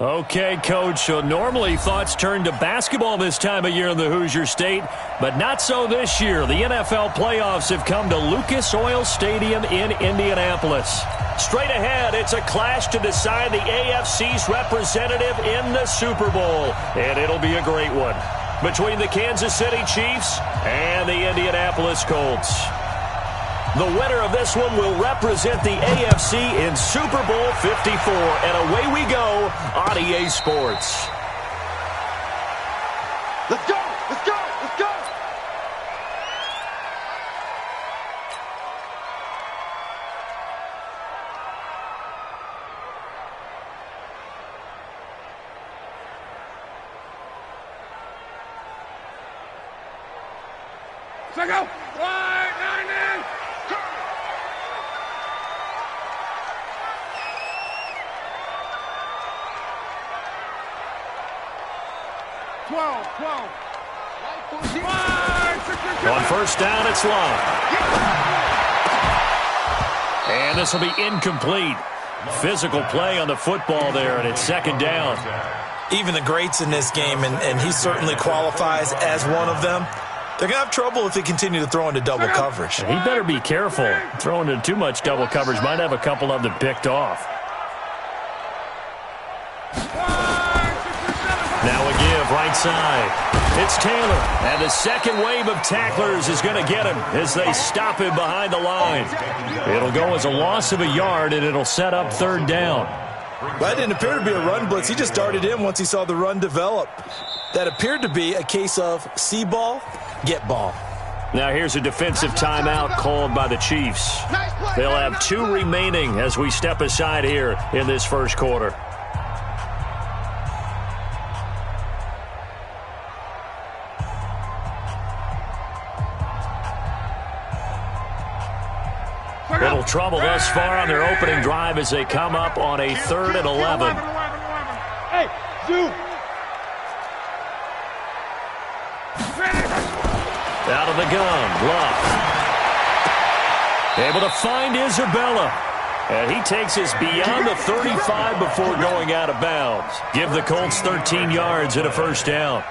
Okay, Coach, so normally thoughts turn to basketball this time of year in the Hoosier State, but not so this year. The NFL playoffs have come to Lucas Oil Stadium in Indianapolis. Straight ahead, it's a clash to decide the AFC's representative in the Super Bowl, and it'll be a great one, between the Kansas City Chiefs and the Indianapolis Colts. The winner of this one will represent the AFC in Super Bowl 54. And away we go on EA Sports. Let's go! Let's go! Let's go! Let's go! 190! 12. On first down, it's Long. And this will be incomplete. Physical play on the football there, and it's second down. Even the greats in this game, and he certainly qualifies as one of them, they're going to have trouble if they continue to throw into double coverage. He better be careful. Throwing into too much double coverage might have a couple of them picked off. Now a give, right side. It's Taylor, and the second wave of tacklers is going to get him as they stop him behind the line. It'll go as a loss of a yard, and it'll set up third down. That didn't appear to be a run blitz. He just darted in once he saw the run develop. That appeared to be a case of see ball, get ball. Now here's a defensive timeout called by the Chiefs. They'll have 2 remaining as we step aside here in this first quarter. Little trouble thus far on their opening drive as they come up on a 3rd and 11. Hey, Zoo! Out of the gun, Love. Able to find Isabella. And he takes us beyond the 35 before going out of bounds. Give the Colts 13 yards and a first down.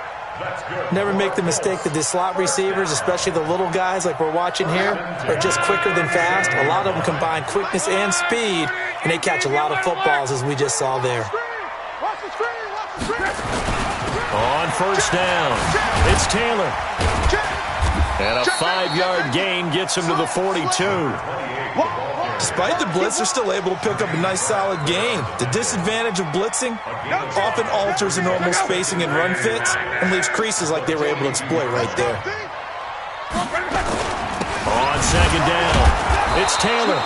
Never make the mistake that the slot receivers, especially the little guys like we're watching here, are just quicker than fast. A lot of them combine quickness and speed, and they catch a lot of footballs, as we just saw there. On first down, it's Taylor. And a 5-yard gain gets him to the 42. Despite the blitz, they're still able to pick up a nice solid gain. The disadvantage of blitzing often alters the normal spacing and run fits and leaves creases like they were able to exploit right there. On second down, it's Taylor.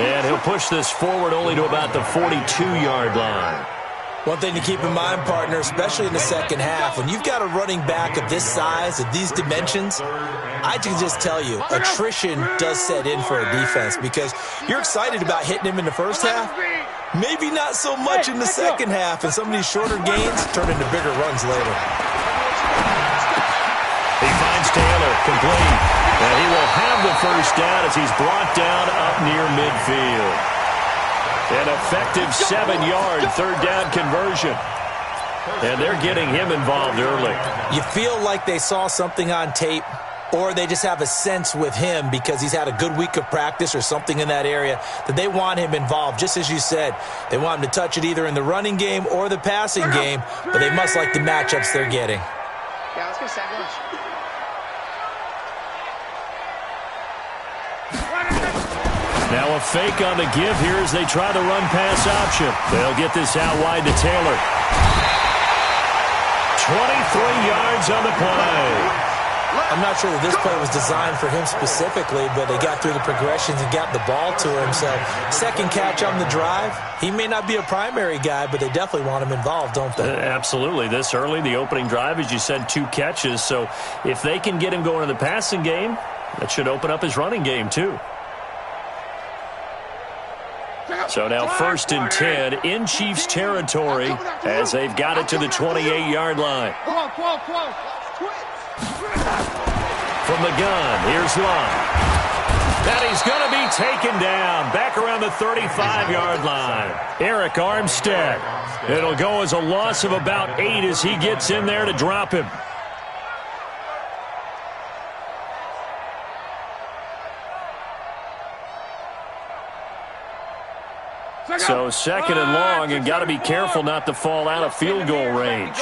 And he'll push this forward only to about the 42-yard line. One thing to keep in mind, partner, especially in the second half, when you've got a running back of this size, of these dimensions, I can just tell you, attrition does set in for a defense because you're excited about hitting him in the first half, maybe not so much in the second half, and some of these shorter gains turn into bigger runs later. He finds Taylor, complete, and he will have the first down as he's brought down up near midfield. An effective 7-yard third down conversion. And they're getting him involved early. You feel like they saw something on tape, or they just have a sense with him because he's had a good week of practice or something in that area that they want him involved. Just as you said, they want him to touch it either in the running game or the passing game, but they must like the matchups they're getting. Yeah, let's go second. Now a fake on the give here as they try the run-pass option. They'll get this out wide to Taylor. 23 yards on the play. I'm not sure that this play was designed for him specifically, but they got through the progressions and got the ball to him. So second catch on the drive. He may not be a primary guy, but they definitely want him involved, don't they? Absolutely. This early, the opening drive, as you said, 2 catches. So if they can get him going in the passing game, that should open up his running game too. So now 1st and 10 in Chiefs territory as they've got it to the 28-yard line. From the gun, here's Long. And he's going to be taken down back around the 35-yard line. Eric Armstead. It'll go as a loss of about 8 as he gets in there to drop him. So second and long, and got to be careful not to fall out of field goal range.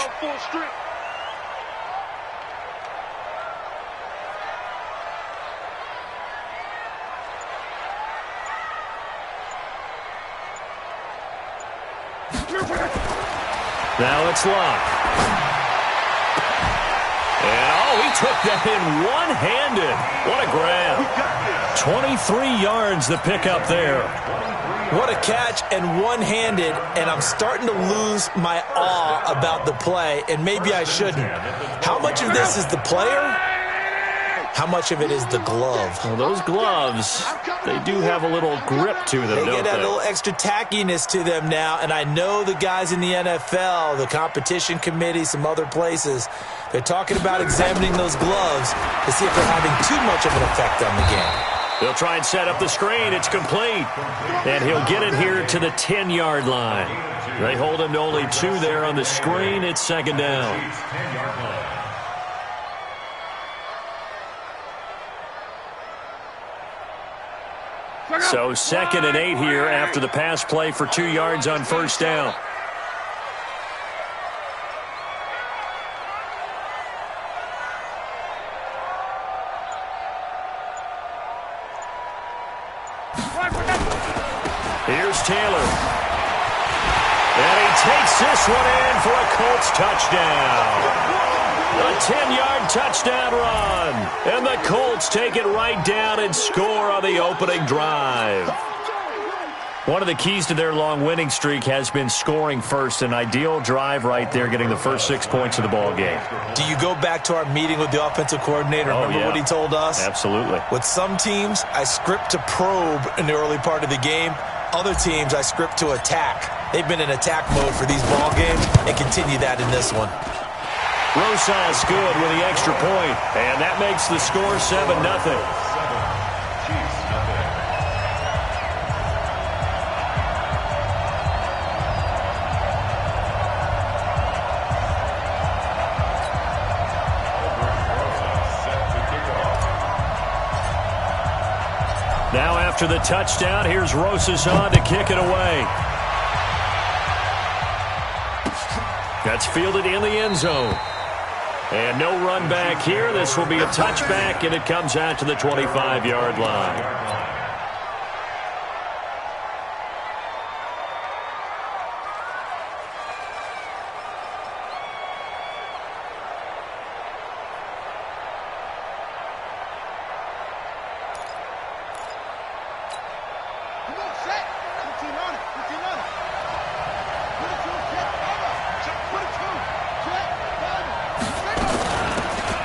Now it's Locke. And, he took that in one-handed. What a grab. 23 yards the pickup there. What a catch and one-handed, and I'm starting to lose my awe about the play, and maybe I shouldn't. How much of this is the player? How much of it is the glove? Well, those gloves, they do have a little grip to them, They don't get that they? little extra tackiness to them now, and I know the guys in the NFL, the competition committee, some other places, they're talking about examining those gloves to see if they're having too much of an effect on the game. They'll try and set up the screen. It's complete. And he'll get it here to the 10-yard line. They hold him to only 2 there on the screen. It's second down. So second and 8 here after the pass play for 2 yards on first down. Here's Taylor. And he takes this one in for a Colts touchdown. A 10-yard touchdown run. And the Colts take it right down and score on the opening drive. One of the keys to their long winning streak has been scoring first. An ideal drive right there, getting the first 6 points of the ball game. Do you go back to our meeting with the offensive coordinator? Remember what he told us? Absolutely. With some teams, I script to probe in the early part of the game. Other teams, I script to attack. They've been in attack mode for these ball games and continue that in this one. Rosas good with the extra point, and that makes the score 7-0. Now after the touchdown, here's Rosas on to kick it away. That's fielded in the end zone. And no run back here. This will be a touchback, and it comes out to the 25-yard line.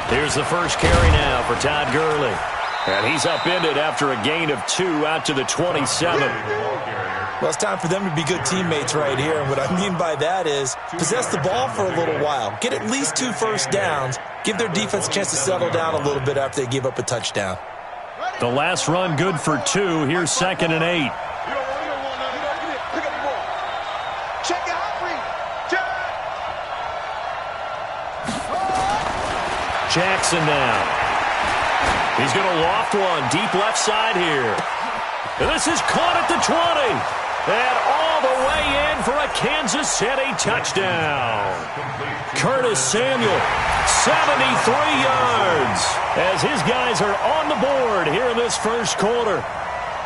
Here's the first carry now for Todd Gurley. And he's upended after a gain of 2 out to the 27. Well, it's time for them to be good teammates right here. And what I mean by that is possess the ball for a little while. Get at least 2 first downs. Give their defense a chance to settle down a little bit after they give up a touchdown. The last run good for 2. Here's second and 8. Jackson now. He's going to loft one deep left side here. And this is caught at the 20. And all the way in for a Kansas City touchdown. Curtis Samuel, 73 yards, as his guys are on the board here in this first quarter.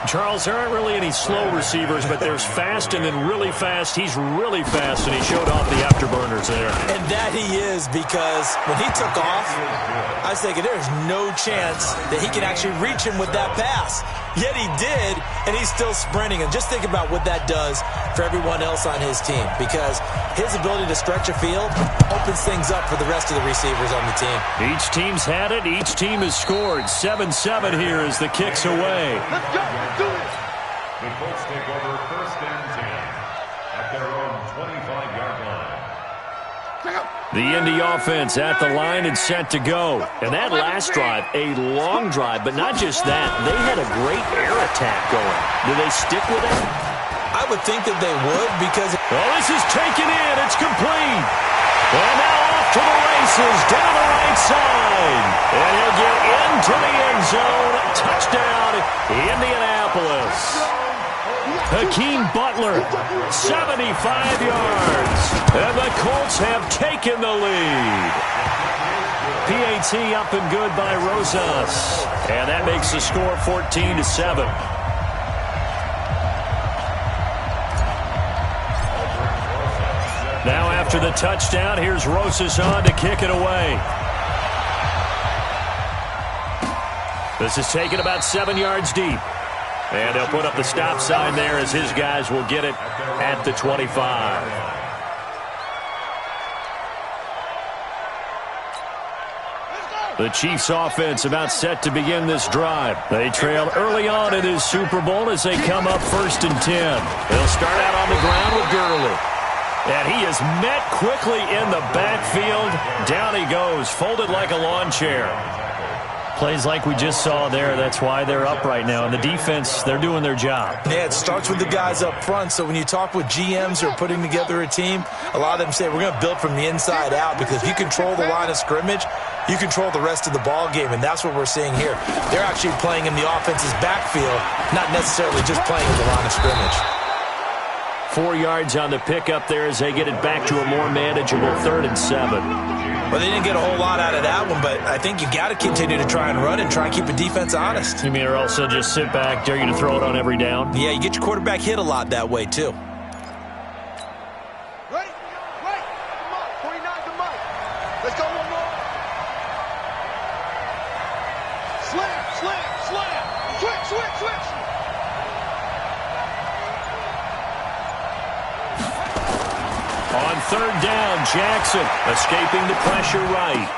Charles, there aren't really any slow receivers, but there's fast and then really fast. He's really fast, and he showed off the afterburners there. And that he is, because when he took off, I was thinking there's no chance that he can actually reach him with that pass. Yet he did, and he's still sprinting. And just think about what that does for everyone else on his team, because his ability to stretch a field opens things up for the rest of the receivers on the team. Each team's had it. Each team has scored. 7-7 here as the kick's away. Let's go. Do it. The Colts take over first and 10 at their own 25-yard line. The Indy offense at the line and set to go. And that last drive, a long drive, but not just that. They had a great air attack going. Do they stick with it? I would think that they would because... Oh, this is taken in. It's complete. And now off to the races down the right side. And he'll get into the end zone. Touchdown, Indianapolis. Hakeem Butler, 75 yards. And the Colts have taken the lead. PAT up and good by Rosas. And that makes the score 14-7. Now after the touchdown, here's Rosas on to kick it away. This is taken about 7 yards deep. And they'll put up the stop sign there as his guys will get it at the 25. The Chiefs offense about set to begin this drive. They trail early on in this Super Bowl as they come up 1st and 10. They'll start out on the ground with Gurley. And he is met quickly in the backfield. Down he goes, folded like a lawn chair. Plays like we just saw there. That's why they're up right now. And the defense, they're doing their job. Yeah, it starts with the guys up front. So when you talk with GMs who are putting together a team, a lot of them say we're going to build from the inside out because if you control the line of scrimmage, you control the rest of the ball game, and that's what we're seeing here. They're actually playing in the offense's backfield, not necessarily just playing in the line of scrimmage. 4 yards on the pickup there as they get it back to a more manageable 3rd and 7. Well, they didn't get a whole lot out of that one, but I think you got to continue to try and run and try and keep the defense honest. You mean or also just sit back, dare you to throw it on every down? Yeah, you get your quarterback hit a lot that way, too. Ready? Right. Come on. 49 to Mike. Let's go one more. Slam, slam, slam. Switch, switch, switch. On 3rd down, Jackson escaping the pressure right.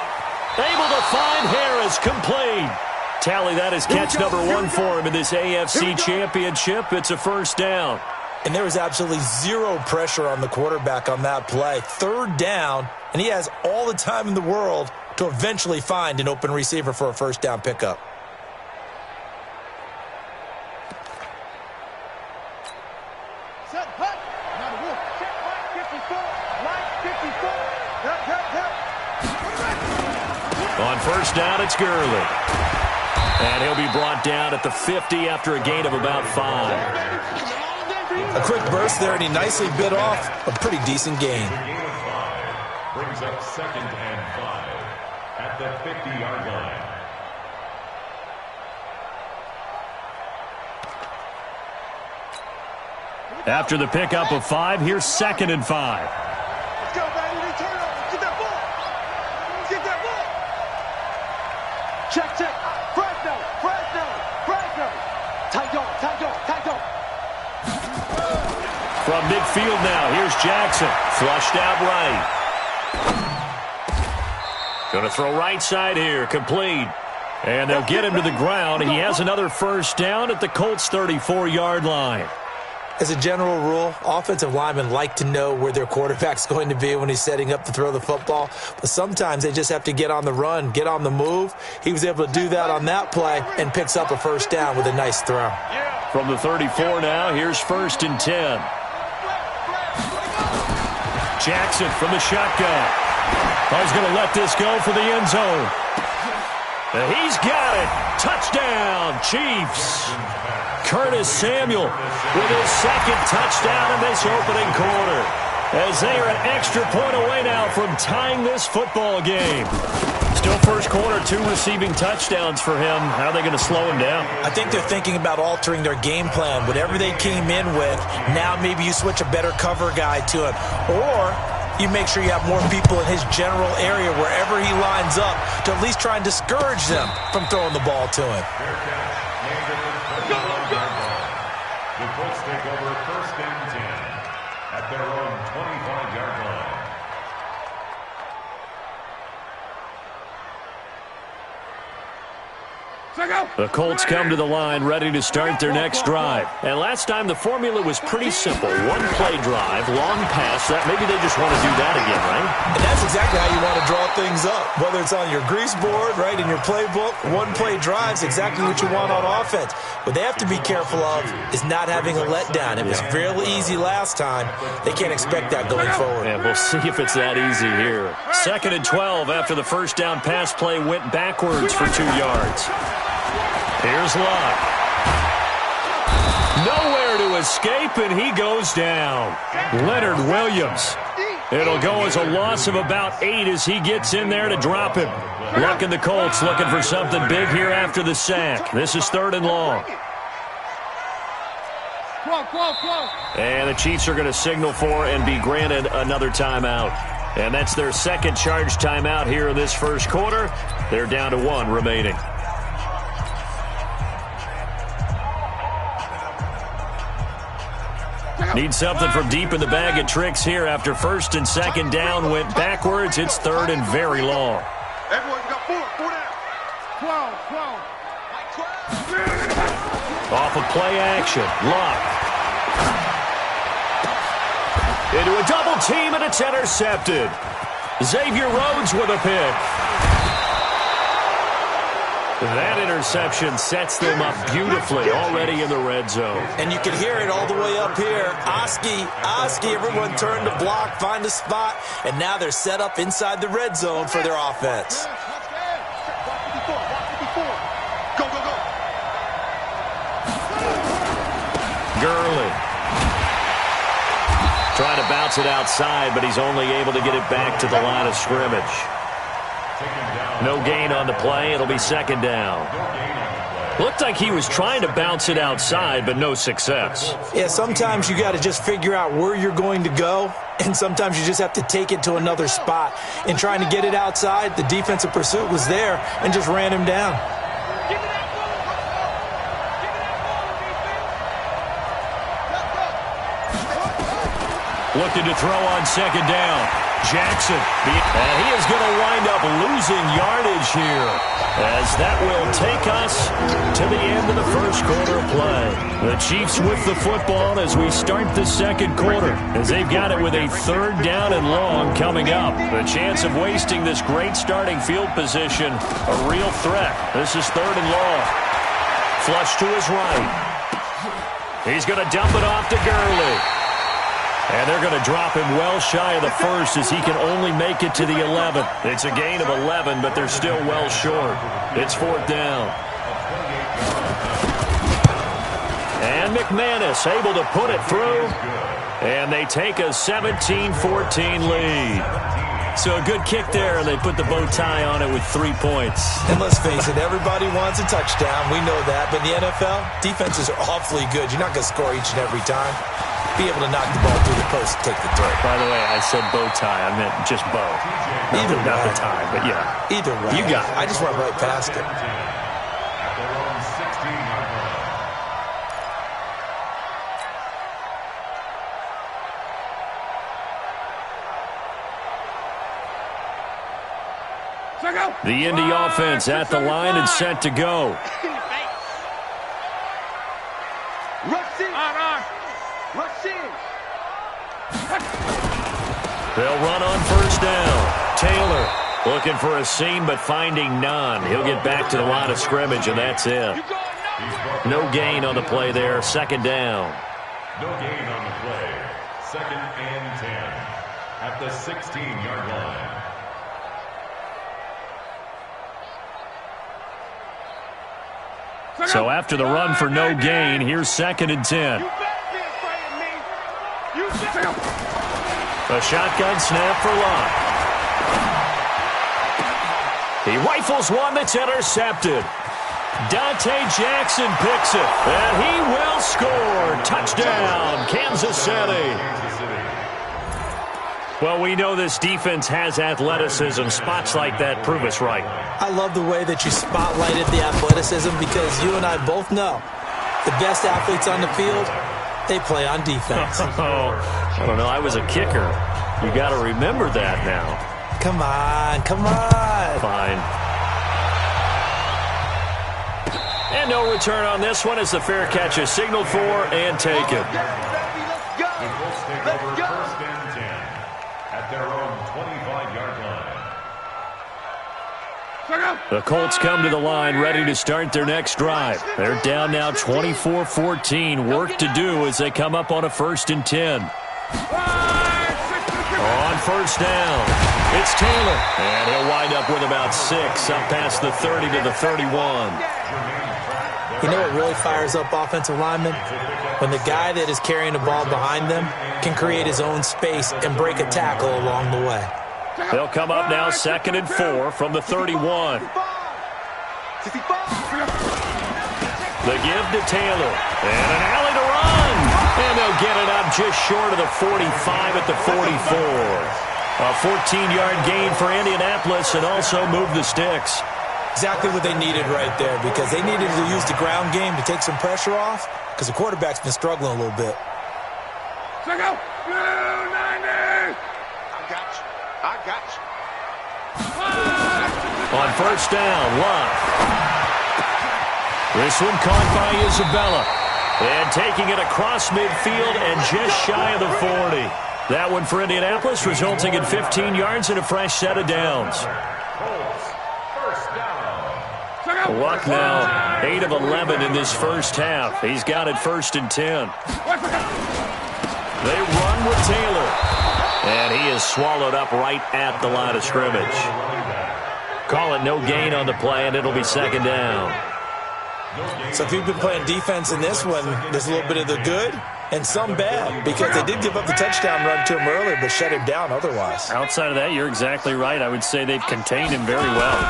Able to find Harris, complete. Tally, that is catch number 1 for him in this AFC Championship. It's a 1st down. And there was absolutely zero pressure on the quarterback on that play. 3rd down, and he has all the time in the world to eventually find an open receiver for a 1st down pickup. Set, hut. Now the wolf. Check Mike 54. Mike 54. Hep. On 1st down, it's Gurley. And he'll be brought down at the 50 after a gain of about 5. A quick burst there, and he nicely bit off a pretty decent gain. Gain of 5 brings up 2nd and 5 at the 50-yard line. After the pickup of 5, here's 2nd and 5. Let's go, baby. They turn over. Get that ball. Get that ball. Check. Fresno. Tight dog. From midfield now, here's Jackson. Flushed out right. Going to throw right side here, complete. And they'll get him to the ground. He has another 1st down at the Colts' 34-yard line. As a general rule, offensive linemen like to know where their quarterback's going to be when he's setting up to throw the football. But sometimes they just have to get on the run, get on the move. He was able to do that on that play and picks up a 1st down with a nice throw. From the 34 now, here's 1st and 10. Jackson from the shotgun. He's going to let this go for the end zone. And he's got it. Touchdown, Chiefs. Curtis Samuel with his 2nd touchdown in this opening quarter. As they are an extra point away now from tying this football game. Still 1st quarter, 2 receiving touchdowns for him. How are they going to slow him down? I think they're thinking about altering their game plan. Whatever they came in with, now maybe you switch a better cover guy to him. Or you make sure you have more people in his general area wherever he lines up to at least try and discourage them from throwing the ball to him. The Colts take over 1st and 10 at their own 25-yard line. The Colts come to the line ready to start their next drive. And last time the formula was pretty simple. One play drive, long pass. That maybe they just want to do that again, right? And that's exactly how you want to draw things up. Whether it's on your grease board, right, in your playbook, one play drive is exactly what you want on offense. What they have to be careful of is not having a letdown. It was fairly easy last time. They can't expect that going forward. And we'll see if it's that easy here. 2nd and 12 after the first down pass play went backwards for 2 yards. Here's Luck. Nowhere to escape, and he goes down. Leonard Williams. It'll go as a loss of about 8 as he gets in there to drop him. Luck and the Colts looking for something big here after the sack. This is 3rd and long. And the Chiefs are going to signal for and be granted another timeout. And that's their second charge timeout here in this first quarter. They're down to 1 remaining. Need something from deep in the bag of tricks here after 1st and 2nd down went backwards. It's 3rd and very long. Everyone got 4 down. 12. Off of play action. Luck. Into a double team, and it's intercepted. Xavier Rhodes with a pick. That interception sets them up beautifully already in the red zone. And you can hear it all the way up here. Oski, everyone turned to block, find a spot, and now they're set up inside the red zone for their offense. Gurley. Trying to bounce it outside, but he's only able to get it back to the line of scrimmage. No gain on the play. It'll be 2nd down. Looked like he was trying to bounce it outside, but no success. Yeah, sometimes you got to just figure out where you're going to go, and sometimes you just have to take it to another spot. In trying to get it outside, the defensive pursuit was there and just ran him down. Looking to throw on 2nd down. Jackson. And he is going to wind up losing yardage here, as that will take us to the end of the first quarter of play. The Chiefs with the football as we start the second quarter, as they've got it with a 3rd down and long coming up. The chance of wasting this great starting field position, a real threat. This is 3rd and long. Flush to his right. He's going to dump it off to Gurley. And they're going to drop him well shy of the 1st as he can only make it to the 11th. It's a gain of 11, but they're still well short. It's 4th down. And McManus able to put it through. And they take a 17-14 lead. So a good kick there, and they put the bow tie on it with 3 points. And let's face it, everybody wants a touchdown. We know that. But in the NFL, defenses are awfully good. You're not going to score each and every time. Be able to knock the ball through the post and take the throw. By the way, I said bow tie. I meant just bow. Either not way. the tie, but yeah. Either way. You got it. I just went right past it. The Indy offense at the line and set to go. They'll run on 1st down. Taylor looking for a seam but finding none. He'll get back to the line of scrimmage, and that's it. No gain on the play there. 2nd down. No gain on the play. 2nd and 10 at the 16-yard line. So after the run for no gain, here's 2nd and 10. A shotgun snap for Luck. He rifles one that's intercepted. Dante Jackson picks it, and he will score. Touchdown, Kansas City. Well, we know this defense has athleticism. Spots like that prove us right. I love the way that you spotlighted the athleticism, because you and I both know the best athletes on the field, they play on defense. I don't know. I was a kicker. You got to remember that now. Come on, come on. Fine. And no return on this one as the fair catch is signaled for and taken. The Colts take over first and 10 at their own 25-yard line. The Colts come to the line ready to start their next drive. They're down now 24-14. Work to do as they come up on a 1st and 10. On first down, it's Taylor. And he'll wind up with about 6 up past the 30 to the 31. You know what really fires up offensive linemen? When the guy that is carrying the ball behind them can create his own space and break a tackle along the way. They'll come up now 2nd and 4 from the 31. The give to Taylor. And an alley to run. And they'll get it up just short of the 45 at the 44. A 14-yard gain for Indianapolis and also move the sticks. Exactly what they needed right there because they needed to use the ground game to take some pressure off because the quarterback's been struggling a little bit. Check out. Blue 90. I got you. On first down, Love. This one caught by Isabella. And taking it across midfield and just shy of the 40. That one for Indianapolis, resulting in 15 yards and a fresh set of downs. Luck now, 8 of 11 in this first half. He's got it 1st and 10. They run with Taylor. And he is swallowed up right at the line of scrimmage. Call it no gain on the play, and it'll be 2nd down. So if you've been playing defense in this one, there's a little bit of the good and some bad because they did give up the touchdown run to him earlier but shut him down otherwise. Outside of that, you're exactly right. I would say they've contained him very well.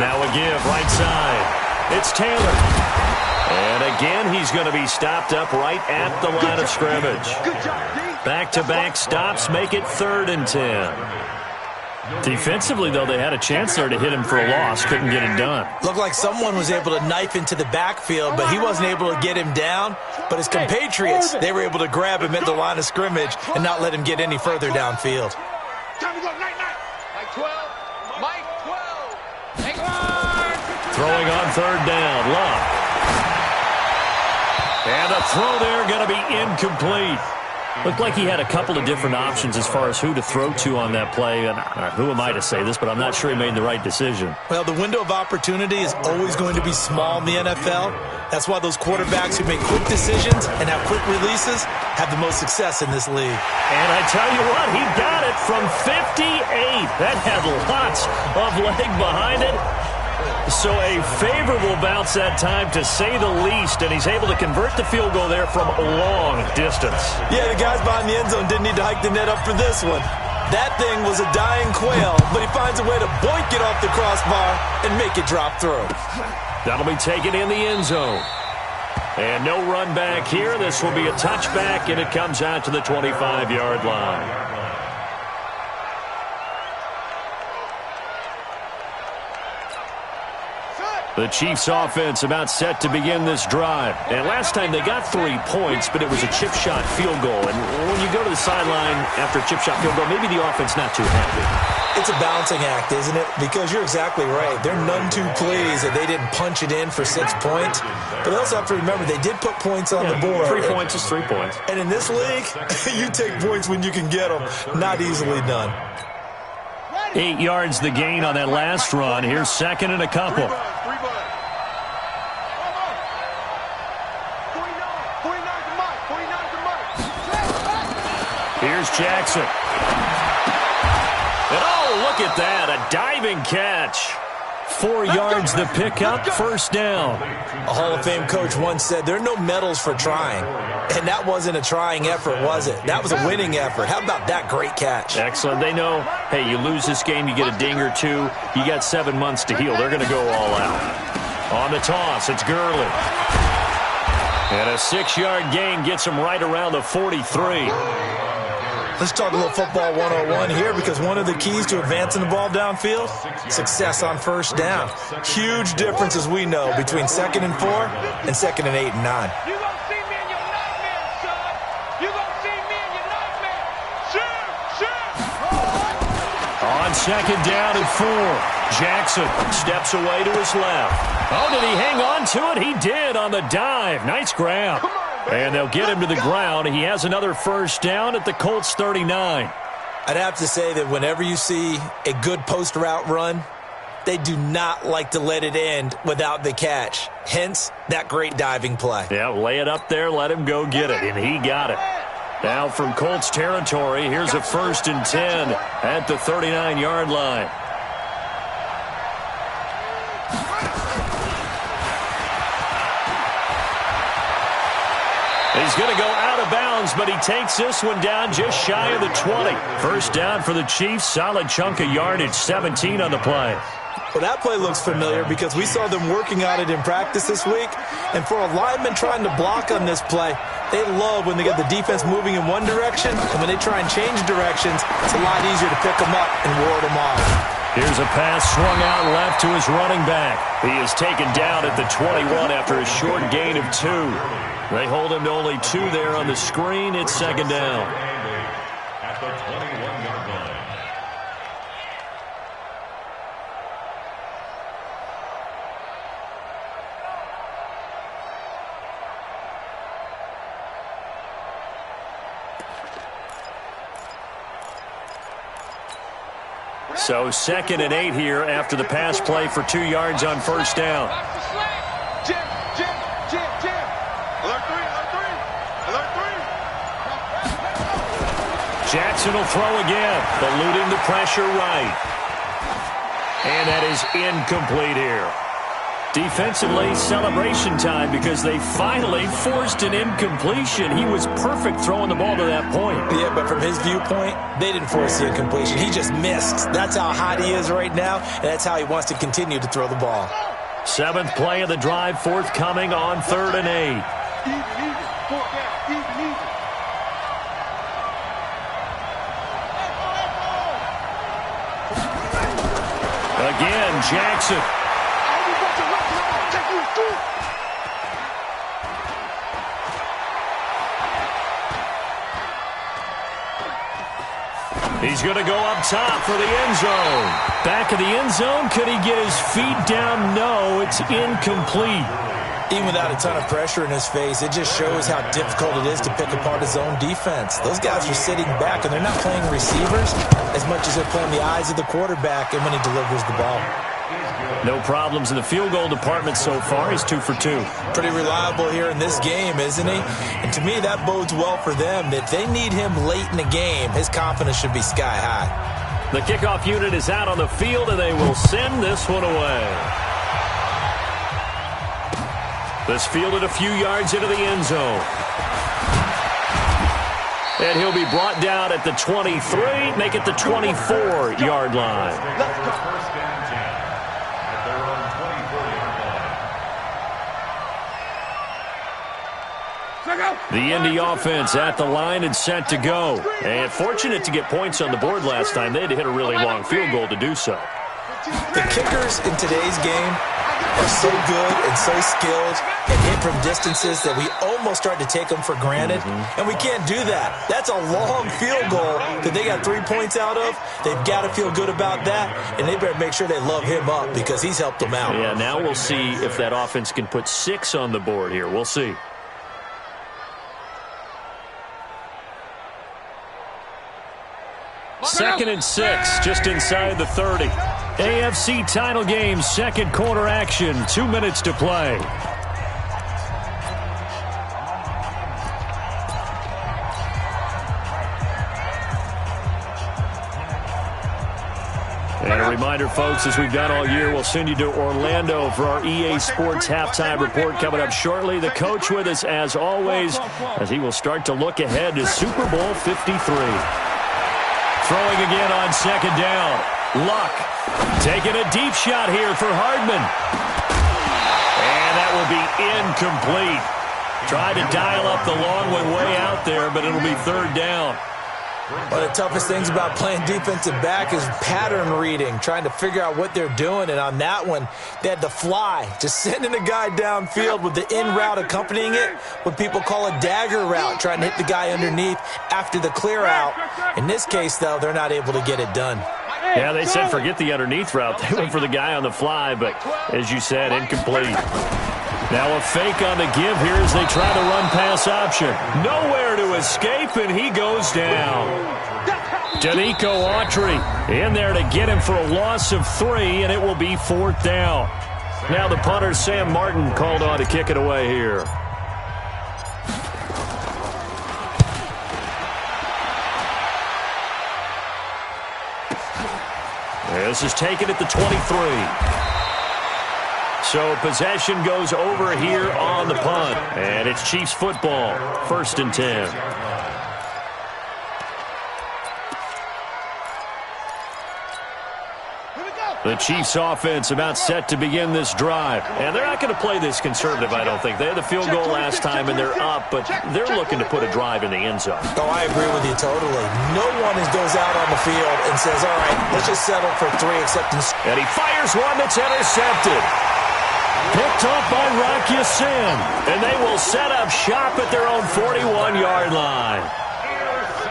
Now a give right side. It's Taylor. And again, he's going to be stopped up right at the line of scrimmage. Back-to-back stops make it 3rd and 10. Defensively, though, they had a chance there to hit him for a loss. Couldn't get it done. Looked like someone was able to knife into the backfield, but he wasn't able to get him down. But his compatriots, they were able to grab him at the line of scrimmage and not let him get any further downfield. Time to go, night. Mike 12. Mike 12. Throwing on 3rd down, Love. And the throw there going to be incomplete. Looked like he had a couple of different options as far as who to throw to on that play. And who am I to say this, but I'm not sure he made the right decision. Well, the window of opportunity is always going to be small in the NFL. That's why those quarterbacks who make quick decisions and have quick releases have the most success in this league. And I tell you what, he got it from 58. That had lots of leg behind it. So a favorable bounce that time, to say the least, and he's able to convert the field goal there from a long distance. Yeah, the guys behind the end zone didn't need to hike the net up for this one. That thing was a dying quail, but he finds a way to boink it off the crossbar and make it drop through. That'll be taken in the end zone. And no run back here. This will be a touchback, and it comes out to the 25-yard line. The Chiefs offense about set to begin this drive. And last time they got 3 points, but it was a chip shot field goal. And when you go to the sideline after a chip shot field goal, maybe the offense not too happy. It's a balancing act, isn't it? Because you're exactly right. They're none too pleased that they didn't punch it in for 6 points. But they also have to remember they did put points on the board. 3 points is 3 points. And in this league, you take points when you can get them. Not easily done. 8 yards the gain on that last run. Here's 2nd and a couple. Here's Jackson. And oh, look at that, a diving catch. 4 yards the pickup, 1st down. A Hall of Fame coach once said, there are no medals for trying. And that wasn't a trying effort, was it? That was a winning effort. How about that great catch? Excellent. They know, hey, you lose this game, you get a ding or 2. You got 7 months to heal. They're going to go all out. On the toss, it's Gurley. And a 6-yard gain gets him right around the 43. Let's talk a little football 101 here, because one of the keys to advancing the ball downfield, success on 1st down. Huge difference, as we know, between 2nd and 4 and 2nd and 8 and 9. You gonna see me in your nightmares, son. You gonna see me in your nightmares. Shoot. On 2nd down and 4. Jackson steps away to his left. Oh, did he hang on to it? He did on the dive. Nice grab. And they'll get him to the ground. He has another first down at the Colts 39. I'd have to say that whenever you see a good post route run, they do not like to let it end without the catch. Hence, that great diving play. Yeah, lay it up there, let him go get it, and he got it. Now from Colts territory, here's a 1st and 10 at the 39-yard line. He's going to go out of bounds, but he takes this one down just shy of the 20. First down for the Chiefs. Solid chunk of yardage, 17 on the play. Well, that play looks familiar because we saw them working on it in practice this week. And for a lineman trying to block on this play, they love when they get the defense moving in one direction. And when they try and change directions, it's a lot easier to pick them up and ward them off. Here's a pass swung out left to his running back. He is taken down at the 21 after a short gain of 2. They hold him to only 2 there on the screen. It's 2nd down. At the 21-yard line. So 2nd and 8 here after the pass play for 2 yards on first down. Jim. Alert 3. Jackson will throw again, eluding the pressure right. And that is incomplete here. Defensively, celebration time because they finally forced an incompletion. He was perfect throwing the ball to that point. Yeah, but from his viewpoint, they didn't force the incompletion. He just missed. That's how hot he is right now, and that's how he wants to continue to throw the ball. 7th play of the drive forthcoming on 3rd and 8. Even. 4th down. Even. Again, Jackson. He's going to go up top for the end zone. Back of the end zone. Could he get his feet down? No, it's incomplete. Even without a ton of pressure in his face, it just shows how difficult it is to pick apart his own defense. Those guys are sitting back, and they're not playing receivers as much as they're playing the eyes of the quarterback and when he delivers the ball. No problems in the field goal department so far. He's 2 for 2. Pretty reliable here in this game, isn't he? And to me, that bodes well for them. That they need him late in the game, his confidence should be sky high. The kickoff unit is out on the field, and they will send this one away. This fielded a few yards into the end zone. And he'll be brought down at the 23, make it the 24-yard line. First down 10 at their own 24-yard line. The Indy offense at the line and set to go. And fortunate to get points on the board last time. They had to hit a really long field goal to do so. The kickers in today's game are so good and so skilled and hit from distances that we almost start to take them for granted. And we can't do that. That's a long field goal that they got 3 points out of. They've got to feel good about that, and they better make sure they love him up because he's helped them out. Yeah, now we'll see if that offense can put 6 on the board here. We'll see. Second and 6, just inside the 30. AFC title game, second quarter action, 2 minutes to play. And a reminder, folks, as we've done all year, we'll send you to Orlando for our EA Sports halftime report coming up shortly. The coach with us, as always, as he will start to look ahead to Super Bowl 53. Throwing again on second down. Luck taking a deep shot here for Hardman. And that will be incomplete. Tried to dial up the long one way out there, but it'll be 3rd down. One of the toughest things about playing defensive back is pattern reading, trying to figure out what they're doing. And on that one, they had to fly, just sending a guy downfield with the in route accompanying it, what people call a dagger route, trying to hit the guy underneath after the clear out. In this case, though, they're not able to get it done. Yeah, they said forget the underneath route. They went for the guy on the fly, but as you said, incomplete. Now a fake on the give here as they try the run-pass option. Nowhere to escape, and he goes down. Danico Autry in there to get him for a loss of 3, and it will be 4th down. Now the punter, Sam Martin, called on to kick it away here. This is taken at the 23. So possession goes over here on the punt. And it's Chiefs football, 1st and 10. The Chiefs offense about set to begin this drive. And they're not going to play this conservative, I don't think. They had the field goal last time, and they're up, but they're looking to put a drive in the end zone. Oh, I agree with you totally. No one goes out on the field and says, all right, let's just settle for 3 acceptance. And he fires one that's intercepted. Picked off by Rock Ya-Sin. And they will set up shop at their own 41-yard line.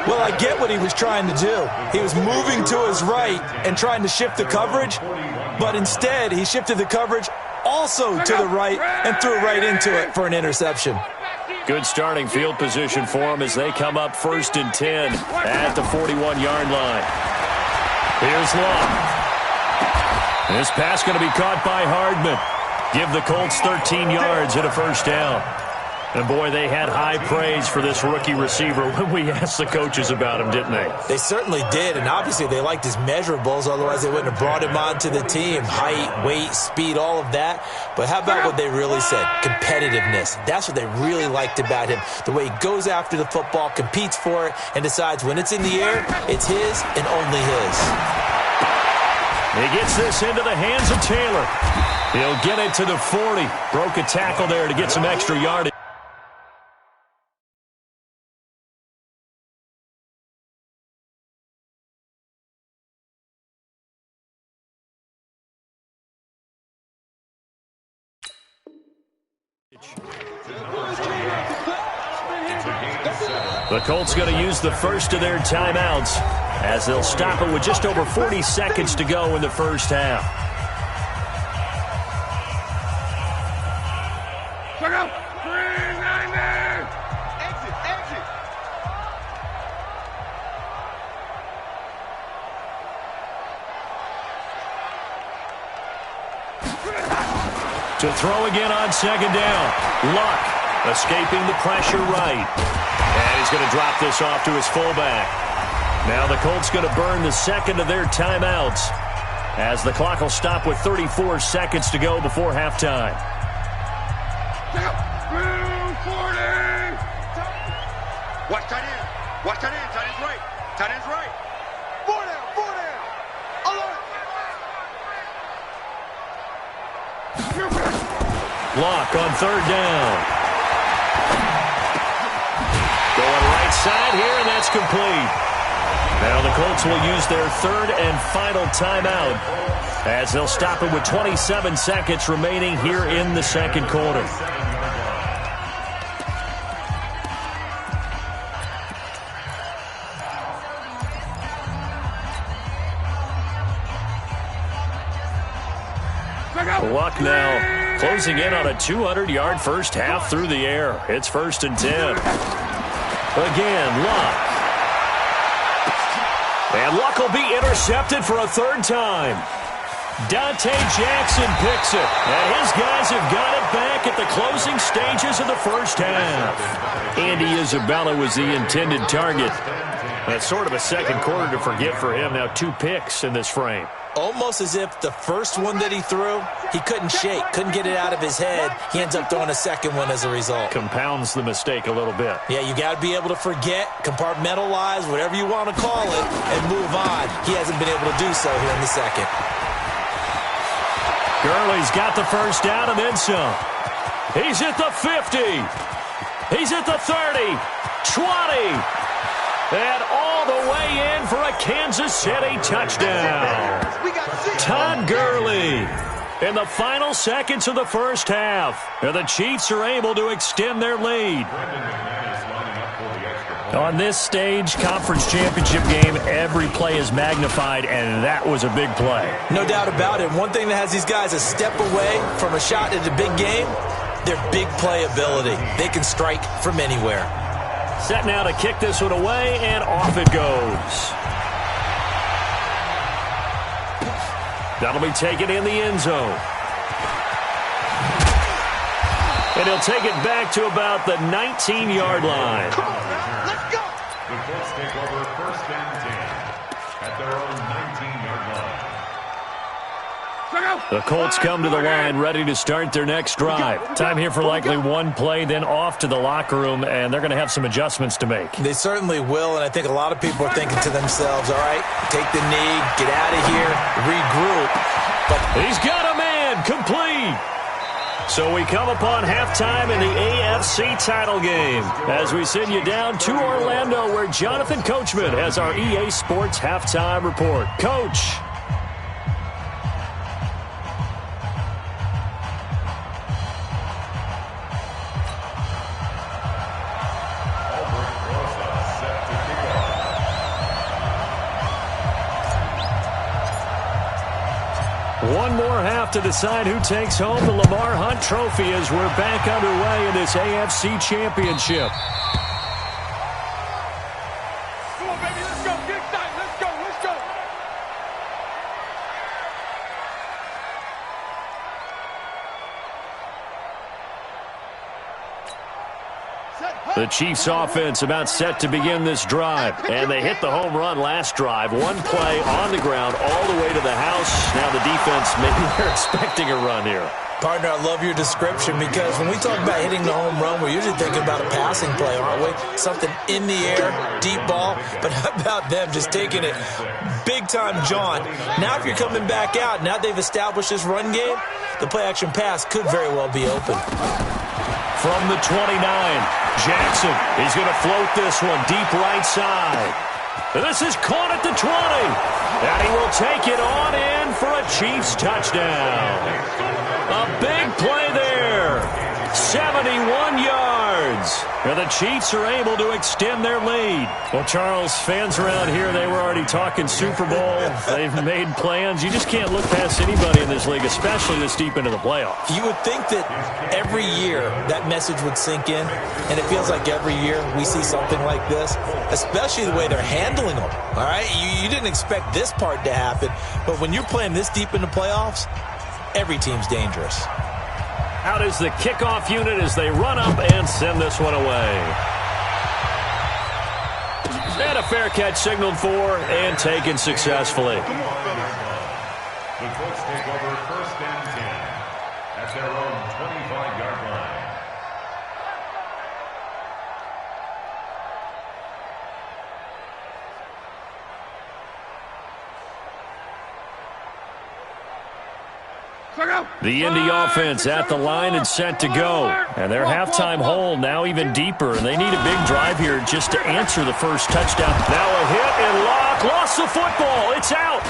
Well, I get what he was trying to do. He was moving to his right and trying to shift the coverage, but instead he shifted the coverage also to the right and threw right into it for an interception. Good starting field position for him as they come up 1st and 10 at the 41-yard line. Here's Luck. This pass going to be caught by Hardman. Give the Colts 13 yards and a 1st down. And, boy, they had high praise for this rookie receiver when we asked the coaches about him, didn't they? They certainly did, and obviously they liked his measurables. Otherwise, they wouldn't have brought him onto the team. Height, weight, speed, all of that. But how about what they really said? Competitiveness. That's what they really liked about him. The way he goes after the football, competes for it, and decides when it's in the air, it's his and only his. He gets this into the hands of Taylor. He'll get it to the 40. Broke a tackle there to get some extra yardage. The Colts going to use the first of their timeouts as they'll stop it with just over 40 seconds to go in the first half. Check out. Exit, exit. To throw again on 2nd down. Luck escaping the pressure right. And he's going to drop this off to his fullback. Now the Colts going to burn the 2nd of their timeouts as the clock will stop with 34 seconds to go before halftime. Watch tight end. Watch tight end. Tight end's right. Tight end's right. 4 down. 4 down. Alert. Block on 3rd down. Going right side here, and that's complete. Now the Colts will use their 3rd and final timeout as they'll stop it with 27 seconds remaining here in the 2nd quarter. Luck now closing in on a 200-yard first half through the air. It's 1st and 10. Again, Luck. And Luck will be intercepted for a 3rd time. Dante Jackson picks it. And his guys have got it back at the closing stages of the first half. Andy Isabella was the intended target. That's sort of a 2nd quarter to forget for him. Now 2 picks in this frame. Almost as if the first one that he threw, he couldn't shake, couldn't get it out of his head. He ends up throwing a 2nd one as a result. Compounds the mistake a little bit. Yeah, you got to be able to forget, compartmentalize, whatever you want to call it, and move on. He hasn't been able to do so here in the 2nd. Gurley's got the first down and then some. He's at the 50. He's at the 30, 20. And all the way in for a Kansas City touchdown. Todd Gurley in the final seconds of the first half. And the Chiefs are able to extend their lead. On this stage, conference championship game, every play is magnified, and that was a big play. No doubt about it. One thing that has these guys a step away from a shot at a big game, their big play ability. They can strike from anywhere. Set now to kick this one away, and off it goes. That'll be taken in the end zone. And he'll take it back to about the 19-yard line. Come on now, let's go. The Colts take over 1st and 10 at their own 19-yard line. The Colts come to the line ready to start their next drive. Time here for likely one play, then off to the locker room, and they're going to have some adjustments to make. They certainly will, and I think a lot of people are thinking to themselves, all right, take the knee, get out of here, regroup. But he's got a man, complete. So we come upon halftime in the AFC title game as we send you down to Orlando where Jonathan Coachman has our EA Sports halftime report. Coach. One more half to decide who takes home the Lamar Hunt Trophy as we're back underway in this AFC Championship. Come on, baby, let's go. Get excited. Let's go. Let's go. The Chiefs offense about set to begin this drive. And they hit the home run last drive. One play on the ground all the way to the house. Now the defense, maybe they're expecting a run here. Partner, I love your description because when we talk about hitting the home run, we're usually thinking about a passing play, aren't we? Something in the air, deep ball. But how about them just taking it big time, John? Now if you're coming back out, now they've established this run game, the play-action pass could very well be open. From the 29, Jackson, he's going to float this one deep right side. And this is caught at the 20. And he will take it on in for a Chiefs touchdown. A big play there. 71 yards. And the Chiefs are able to extend their lead. Well, Charles, fans around here, they were already talking Super Bowl. They've made plans. You just can't look past anybody in this league, especially this deep into the playoffs. You would think that every year that message would sink in, and it feels like every year we see something like this, especially the way they're handling them, all right? You didn't expect this part to happen, but when you're playing this deep in the playoffs, every team's dangerous. Out is the kickoff unit as they run up and send this one away. And a fair catch signaled for and taken successfully. The Colts take over 1st and 10 at their own 25-yard line. The Indy offense at the line and set to go. And their halftime hole now even deeper. And they need a big drive here just to answer the first touchdown. Now a hit and Locke lost the football. It's out.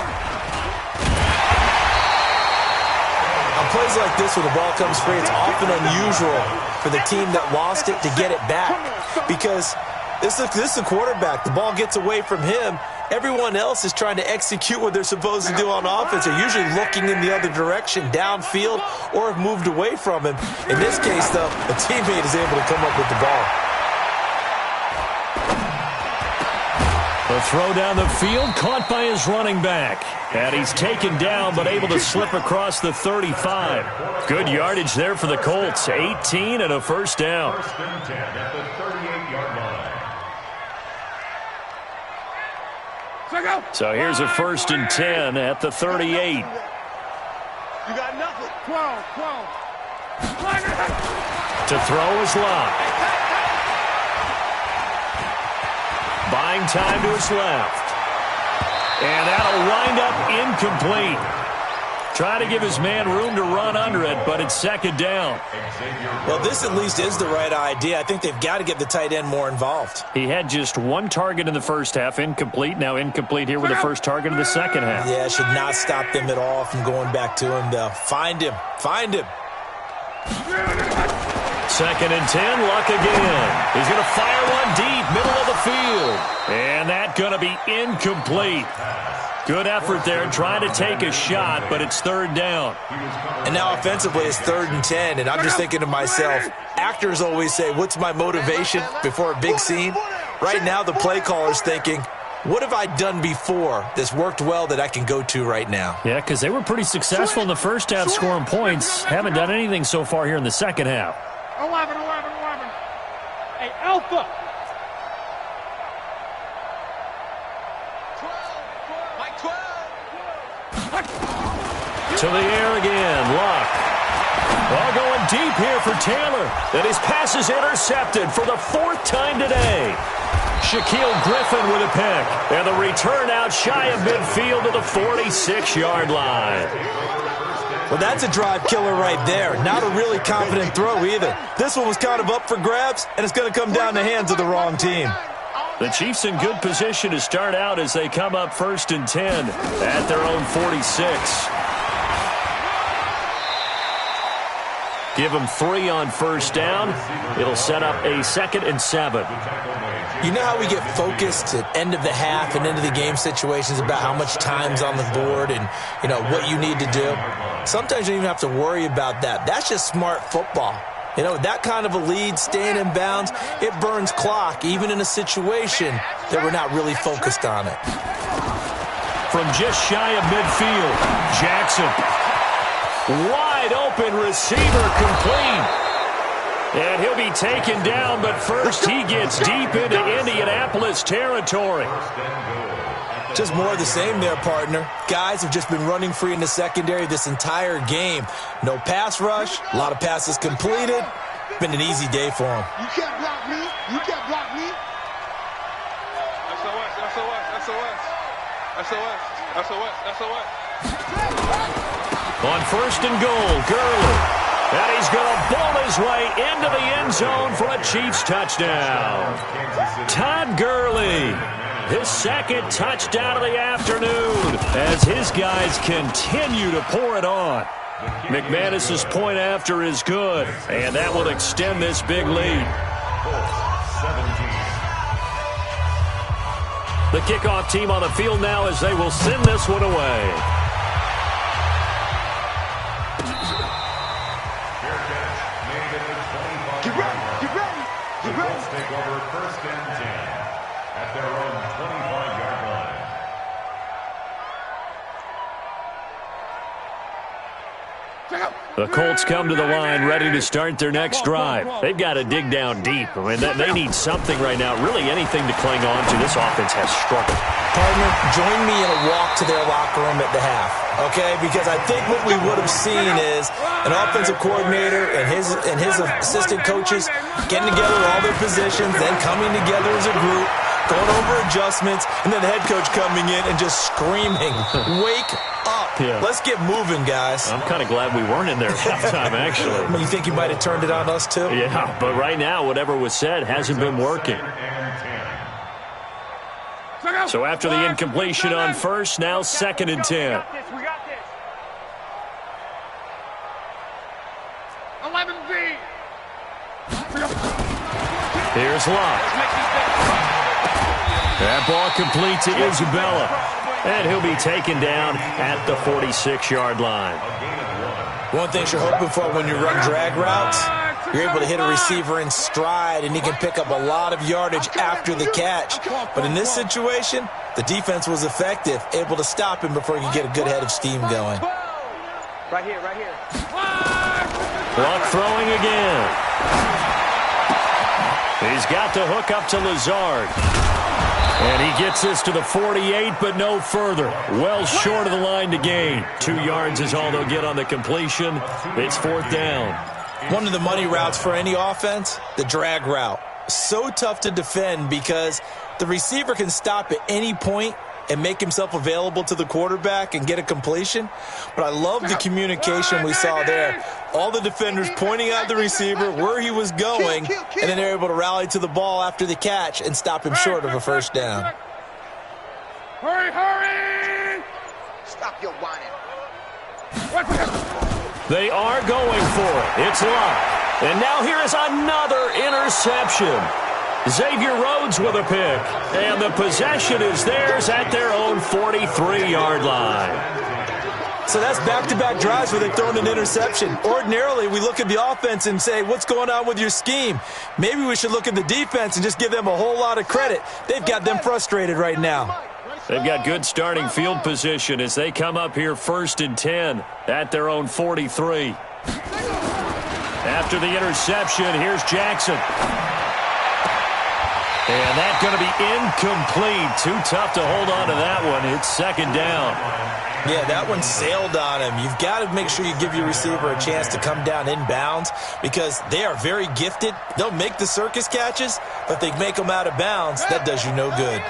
On plays like this where the ball comes free, it's often unusual for the team that lost it to get it back. Because this is the quarterback. The ball gets away from him. Everyone else is trying to execute what they're supposed to do on offense. They're usually looking in the other direction, downfield, or have moved away from him. In this case, though, a teammate is able to come up with the ball. The throw down the field, caught by his running back. And he's taken down, but able to slip across the 35. Good yardage there for the Colts. 18 and a first down. 1st and 10 at the 38-yard line. So here's a 1st and 10 at the 38. You got nothing. 12. To throw is Locke. Buying time to his left. And that'll wind up incomplete. Trying to give his man room to run under it, but it's 2nd down. Well, this at least is the right idea. I think they've got to get the tight end more involved. He had just one target in the first half, incomplete. Now incomplete here with the first target of the second half. Yeah, should not stop them at all from going back to him, though. Find him. 2nd and 10, Luck again. He's going to fire one deep, middle of the field. that going to be incomplete? Good effort there trying to take a shot, but it's third down. And now offensively it's 3rd and 10, and I'm just thinking to myself, actors always say, what's my motivation before a big scene? Right now the play caller's thinking, what have I done before that's worked well that I can go to right now? Yeah, because they were pretty successful in the first half scoring points. Haven't done anything so far here in the second half. 11. Hey, Alpha. To the air again, Luck. Well, going deep here for Taylor. And his pass is intercepted for the 4th time today. Shaquille Griffin with a pick. And the return out shy of midfield to the 46-yard line. Well, that's a drive killer right there. Not a really confident throw either. This one was kind of up for grabs, and it's going to come down the hands of the wrong team. The Chiefs in good position to start out as they come up 1st and 10 at their own 46. Give them 3 on 1st down. It'll set up a 2nd and 7. You know how we get focused at end of the half and end of the game situations about how much time's on the board and, you know, what you need to do? Sometimes you don't even have to worry about that. That's just smart football. You know, that kind of a lead, staying in bounds, it burns clock, even in a situation that we're not really focused on it. From just shy of midfield, Jackson. Wide open receiver complete. And he'll be taken down, but first he gets deep into Indianapolis territory. Just more of the same there, partner. Guys have just been running free in the secondary this entire game. No pass rush, a lot of passes completed. Been an easy day for them. You can't block me. You can't block me. SOS. On 1st and goal, Gurley. And he's going to ball his way into the end zone for a Chiefs touchdown. Todd Gurley, his 2nd touchdown of the afternoon as his guys continue to pour it on. McManus's point after is good, and that will extend this big lead. The kickoff team on the field now as they will send this one away. Take over 1st and 10 at their own 25-yard line. The Colts come to the line ready to start their next drive. They've got to dig down deep. I mean, they need something right now, really anything to cling on to. This offense has struggled. Partner, join me in a walk to their locker room at the half, okay? Because I think what we would have seen is an offensive coordinator and his assistant coaches getting together all their positions, then coming together as a group, going over adjustments, and then the head coach coming in and just screaming, wake up. Yeah. Let's get moving, guys. I'm kind of glad we weren't in there at halftime, actually. You think you might have turned it on us, too? Yeah, but right now, whatever was said hasn't been working. So after the incompletion on 1st, now 2nd and 10. We got this. 11B. Here's Locke. That ball complete to Isabella. And he'll be taken down at the 46-yard line. One thing you're hoping for when you run drag routes, you're able to hit a receiver in stride, and he can pick up a lot of yardage after the catch. But in this situation, the defense was effective, able to stop him before he could get a good head of steam going. Right here. Luck throwing again. He's got the hook up to Lazard. And he gets this to the 48, but no further. Well short of the line to gain. 2 yards is all they'll get on the completion. It's 4th down. One of the money routes for any offense, the drag route. So tough to defend because the receiver can stop at any point and make himself available to the quarterback and get a completion. But I love the communication we saw there. All the defenders pointing out the receiver, where he was going, and then they're able to rally to the ball after the catch and stop him short of a 1st down. Hurry! Stop your whining. They are going for it. It's Locke. And now here is another interception. Xavier Rhodes with a pick. And the possession is theirs at their own 43-yard line. So that's back-to-back drives where they've thrown an interception. Ordinarily, we look at the offense and say, what's going on with your scheme? Maybe we should look at the defense and just give them a whole lot of credit. They've got them frustrated right now. They've got good starting field position as they come up here 1st and 10 at their own 43. After the interception, here's Jackson. And that's going to be incomplete. Too tough to hold on to that one. It's 2nd down. Yeah, that one sailed on him. You've got to make sure you give your receiver a chance to come down inbounds because they are very gifted. They'll make the circus catches, but they make them out of bounds. That does you no good.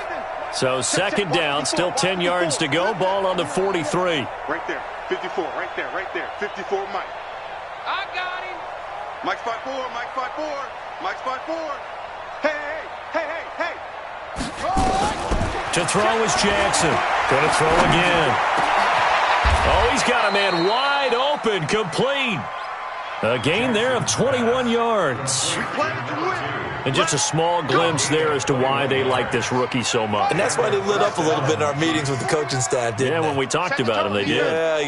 So 2nd down, still 10 yards to go. Ball on the 43. Right there, 54, right there, 54, Mike. I got him. Mike spot 4, Mike spot 4, Mike spot 4. Hey. To throw is Jackson. Going to throw again. Oh, he's got a man wide open, complete. A gain there of 21 yards. And just a small glimpse there as to why they like this rookie so much. And that's why they lit up a little bit in our meetings with the coaching staff, didn't they? Yeah, when we talked about him, they did.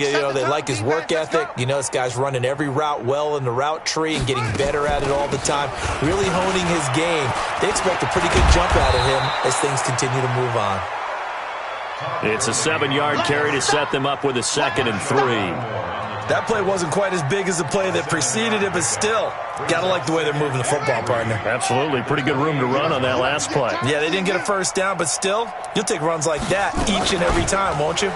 Yeah, they like his work ethic. This guy's running every route well in the route tree and getting better at it all the time, really honing his game. They expect a pretty good jump out of him as things continue to move on. It's a 7-yard carry to set them up with a 2nd and 3. That play wasn't quite as big as the play that preceded it, but still, gotta like the way they're moving the football, partner. Absolutely. Pretty good room to run on that last play. Yeah, they didn't get a 1st down, but still, you'll take runs like that each and every time, won't you?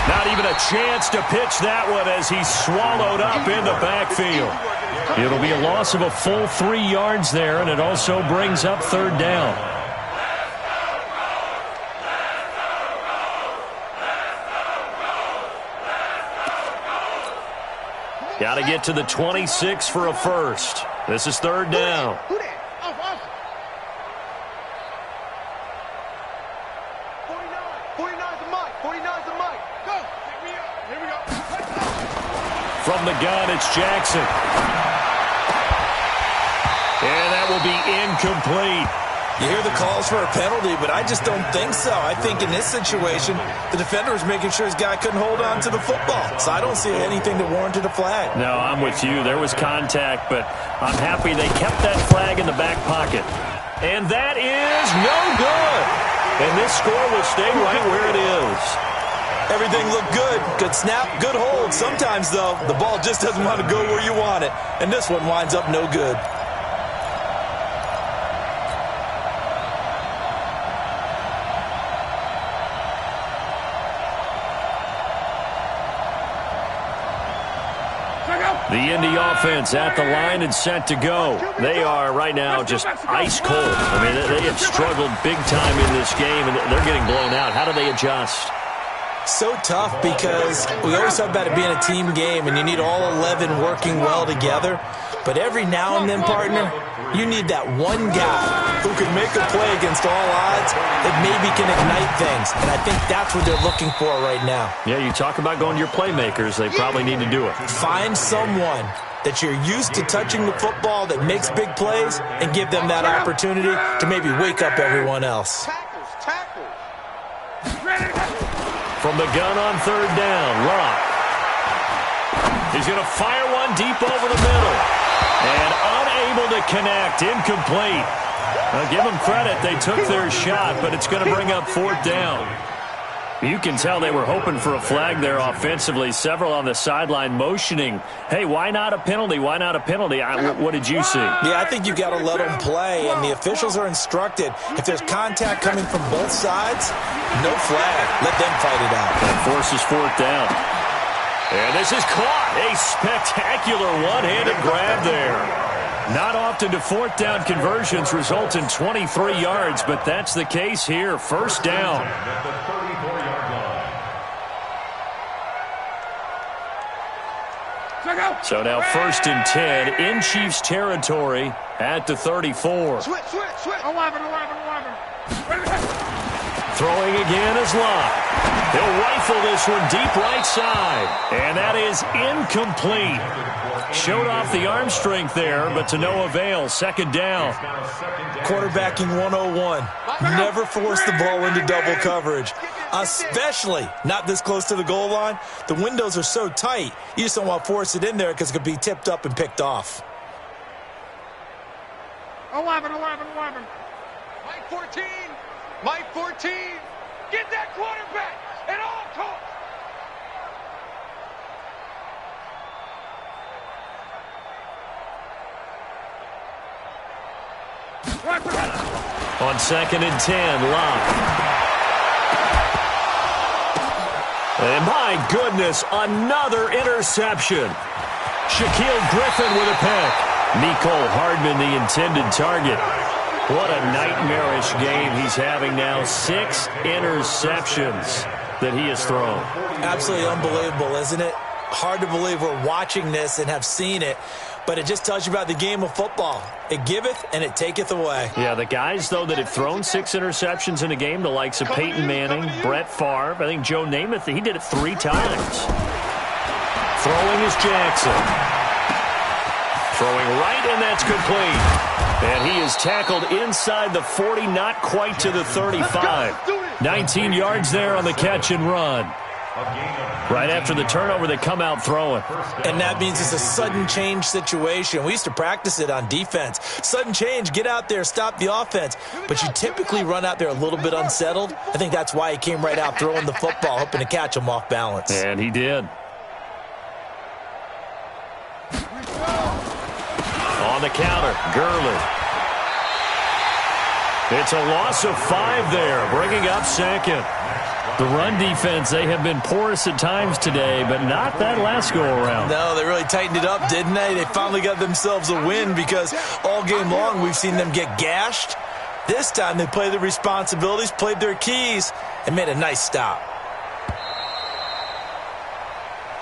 Not even a chance to pitch that one as he's swallowed up in the backfield. It'll be a loss of a full 3 yards there, and it also brings up 3rd down. Got to get to the 26 for a first. This is 3rd down. 49's the mic. 49's the mic. Go. Here we go. From the gun, it's Jackson. And that will be incomplete. You hear the calls for a penalty, but I just don't think so. I think in this situation, the defender was making sure his guy couldn't hold on to the football. So I don't see anything that warranted a flag. No, I'm with you. There was contact, but I'm happy they kept that flag in the back pocket. And that is no good. And this score will stay right where it is. Everything looked good. Good snap, good hold. Sometimes, though, the ball just doesn't want to go where you want it. And this one winds up no good. The Indy offense at the line and set to go. They are right now just ice cold. I mean, they have struggled big time in this game, and they're getting blown out. How do they adjust? So tough because we always talk about it being a team game, and you need all 11 working well together. But every now and then, partner, you need that one guy who can make a play against all odds that maybe can ignite things. And I think that's what they're looking for right now. Yeah, you talk about going to your playmakers. They probably need to do it. Find someone that you're used to touching the football that makes big plays and give them that opportunity to maybe wake up everyone else. Tackles. From the gun on 3rd down, Locke. He's going to fire one deep over the middle. And unable to connect, incomplete. Now give them credit, they took their shot, but it's going to bring up 4th down. You can tell they were hoping for a flag there offensively. Several on the sideline motioning, hey, why not a penalty? Why not a penalty? What did you see? Yeah, I think you got to let them play, and the officials are instructed. If there's contact coming from both sides, no flag. Let them fight it out. That forces 4th down. And this is caught. A spectacular one-handed grab there. Not often do 4th down conversions result in 23 yards, but that's the case here. 1st down. So now 1st and 10 in Chiefs territory at the 34. Switch. 11. Throwing again is Locke. He'll rifle this one deep right side. And that is incomplete. Showed off the arm strength there, but to no avail. Second down. Quarterbacking 101. Never force the ball into double coverage, especially not this close to the goal line. The windows are so tight, you just don't want to force it in there because it could be tipped up and picked off. 11. Mike 14. Mike 14. Get that quarterback at all costs. On 2nd and 10, Locke. And my goodness, another interception. Shaquille Griffin with a pick. Mecole Hardman, the intended target. What a nightmarish game he's having now. 6 interceptions that he has thrown. Absolutely unbelievable, isn't it? Hard to believe we're watching this and have seen it, but it just tells you about the game of football. It giveth and it taketh away. Yeah, the guys, though, that have thrown 6 interceptions in a game, the likes of Peyton Manning, Brett Favre, I think Joe Namath, he did it 3 times. Throwing is Jackson. Throwing right, and that's complete. And he is tackled inside the 40, not quite to the 35. 19 yards there on the catch and run. Right after the turnover, they come out throwing. And that means it's a sudden change situation. We used to practice it on defense. Sudden change, get out there, stop the offense. But you typically run out there a little bit unsettled. I think that's why he came right out throwing the football, hoping to catch him off balance. And he did. On the counter, Gurley. It's a loss of 5 there, bringing up 2nd. The run defense, they have been porous at times today, but not that last go-around. No, they really tightened it up, didn't they? They finally got themselves a win because all game long we've seen them get gashed. This time they played their responsibilities, played their keys, and made a nice stop.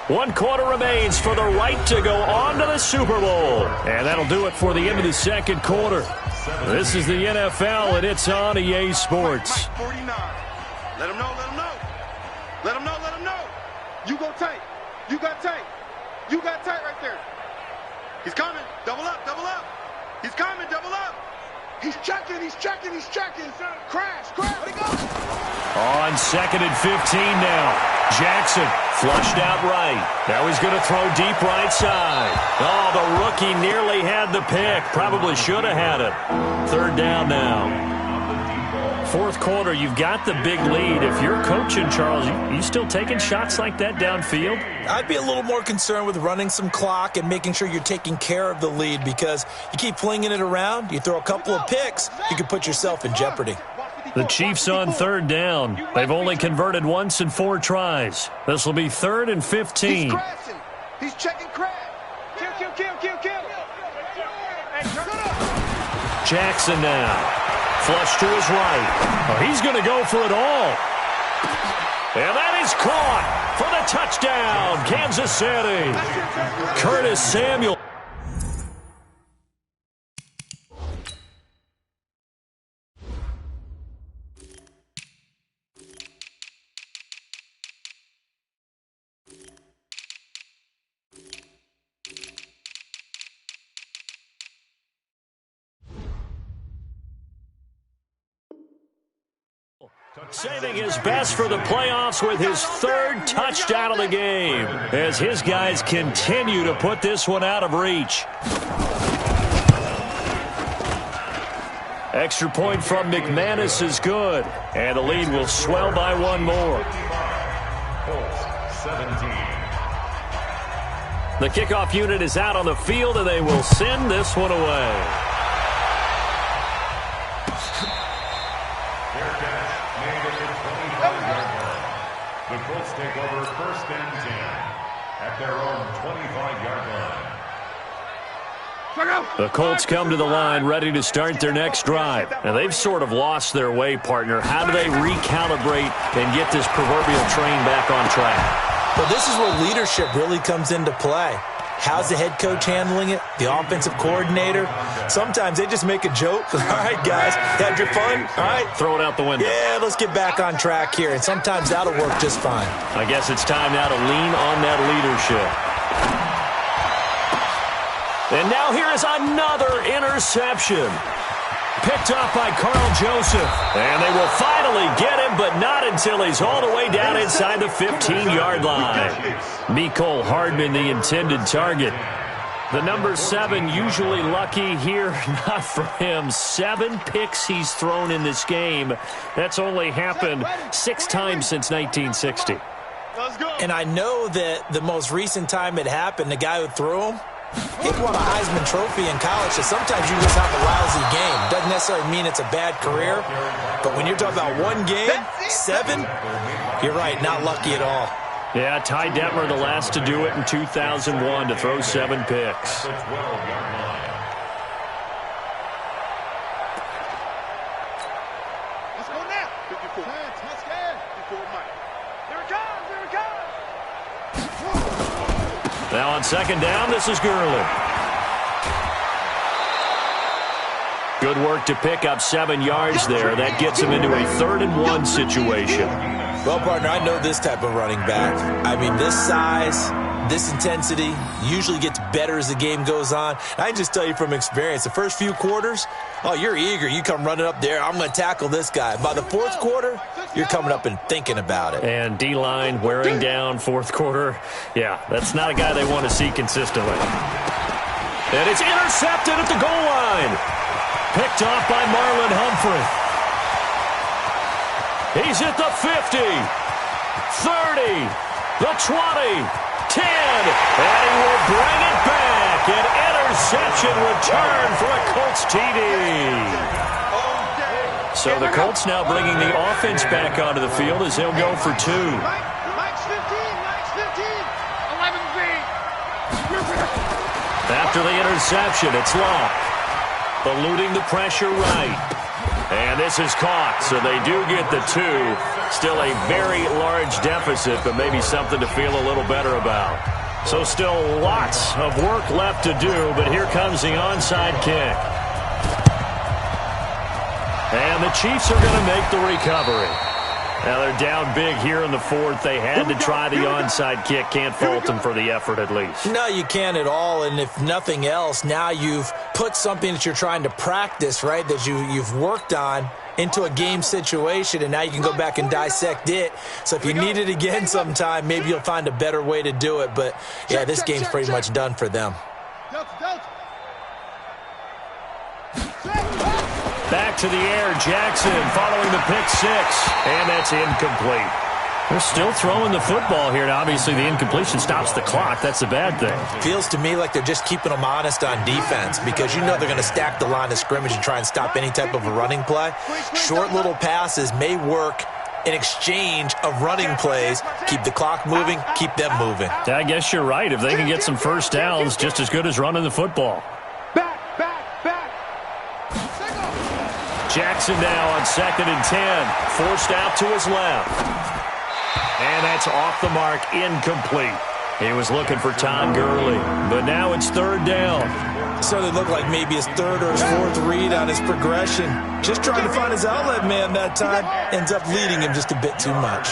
1 quarter remains for the right to go on to the Super Bowl. And that'll do it for the end of the 2nd quarter. This is the NFL, and it's on EA Sports. Mike 49. Let him know, let him know. Let him know, let him know. You go tight. You got tight. You got tight right there. He's coming. Double up, double up. He's coming, double up. He's checking, he's checking, he's checking. Crash, crash. Let it go. On 2nd and 15 now. Jackson flushed out right. Now he's going to throw deep right side. Oh, the rookie nearly had the pick. Probably should have had it. 3rd down now. 4th quarter, you've got the big lead. If you're coaching, Charles, you still taking shots like that downfield? I'd be a little more concerned with running some clock and making sure you're taking care of the lead because you keep flinging it around, you throw a couple of picks, you could put yourself in jeopardy. The Chiefs on 3rd down. They've only converted once in 4 tries. This will be 3rd and 15. He's crashing. He's checking crash. Kill. Jackson now. Flush to his right. Oh, he's going to go for it all. And that is caught for the touchdown, Kansas City. Curtis Samuel. Saving his best for the playoffs with his 3rd touchdown of the game as his guys continue to put this one out of reach. Extra point from McManus is good, and the lead will swell by 1 more. 17. The kickoff unit is out on the field, and they will send this one away. The Colts take over 1st and 10 at their own 25-yard line. The Colts come to the line ready to start their next drive. Now, they've sort of lost their way, partner. How do they recalibrate and get this proverbial train back on track? Well, this is where leadership really comes into play. How's the head coach handling it? The offensive coordinator? Sometimes they just make a joke. All right, guys, had your fun? All right. Throw it out the window. Yeah, let's get back on track here. And sometimes that'll work just fine. I guess it's time now to lean on that leadership. And now here is another interception. Picked off by Carl Joseph. And they will finally get him, but not until he's all the way down inside the 15-yard line. Mecole Hardman, the intended target. The number 7 usually lucky here, not for him. 7 picks he's thrown in this game. That's only happened 6 times since 1960. And I know that the most recent time it happened, the guy who threw him, he won a Heisman Trophy in college, so sometimes you just have a lousy game. Doesn't necessarily mean it's a bad career, but when you're talking about one game, 7, you're right, not lucky at all. Yeah, Ty Detmer, the last to do it in 2001, to throw 7 picks. Let's go now. 54. Let's go. 54, Mike. Here it comes. Here it comes. Now on second down, this is Gurley. Good work to pick up 7 yards there. That gets him into a 3rd and 1 situation. Well, partner, I know this type of running back. I mean, this size, this intensity usually gets better as the game goes on. I can just tell you from experience, the first few quarters, oh, you're eager. You come running up there, I'm going to tackle this guy. By the 4th quarter, you're coming up and thinking about it. And D-line wearing down 4th quarter. Yeah, that's not a guy they want to see consistently. And it's intercepted at the goal line. Picked off by Marlon Humphrey. He's at the 50, 30, the 20, 10, and he will bring it back. An interception return for a Colts TD. So the Colts now bringing the offense back onto the field as they'll go for 2. Mike's 15. Mike's 15. 11 feet. After the interception, it's Locke. Eluding the pressure right. And this is caught, so they do get the 2. Still a very large deficit, but maybe something to feel a little better about. So still lots of work left to do, but here comes the onside kick. And the Chiefs are going to make the recovery. Now they're down big here in the 4th. They had to try the onside kick. Can't fault them for the effort at least. No, you can't at all. And if nothing else, now you've put something that you're trying to practice, right, that you've worked on into a game situation, and now you can go back and dissect it. So if you need it again sometime, maybe you'll find a better way to do it. But, yeah, this game's pretty much done for them. Back to the air, Jackson following the pick 6, and that's incomplete. They're still throwing the football here, and obviously the incompletion stops the clock. That's a bad thing. Feels to me like they're just keeping them honest on defense because you know they're going to stack the line of scrimmage and try and stop any type of a running play. Short little passes may work in exchange of running plays. Keep the clock moving, keep them moving. I guess you're right. If they can get some first downs, just as good as running the football. Jackson now on 2nd and 10. Forced out to his left. And that's off the mark, incomplete. He was looking for Todd Gurley, but now it's 3rd down. So it looked like maybe his 3rd or his 4th read on his progression. Just trying to find his outlet man that time. Ends up leading him just a bit too much.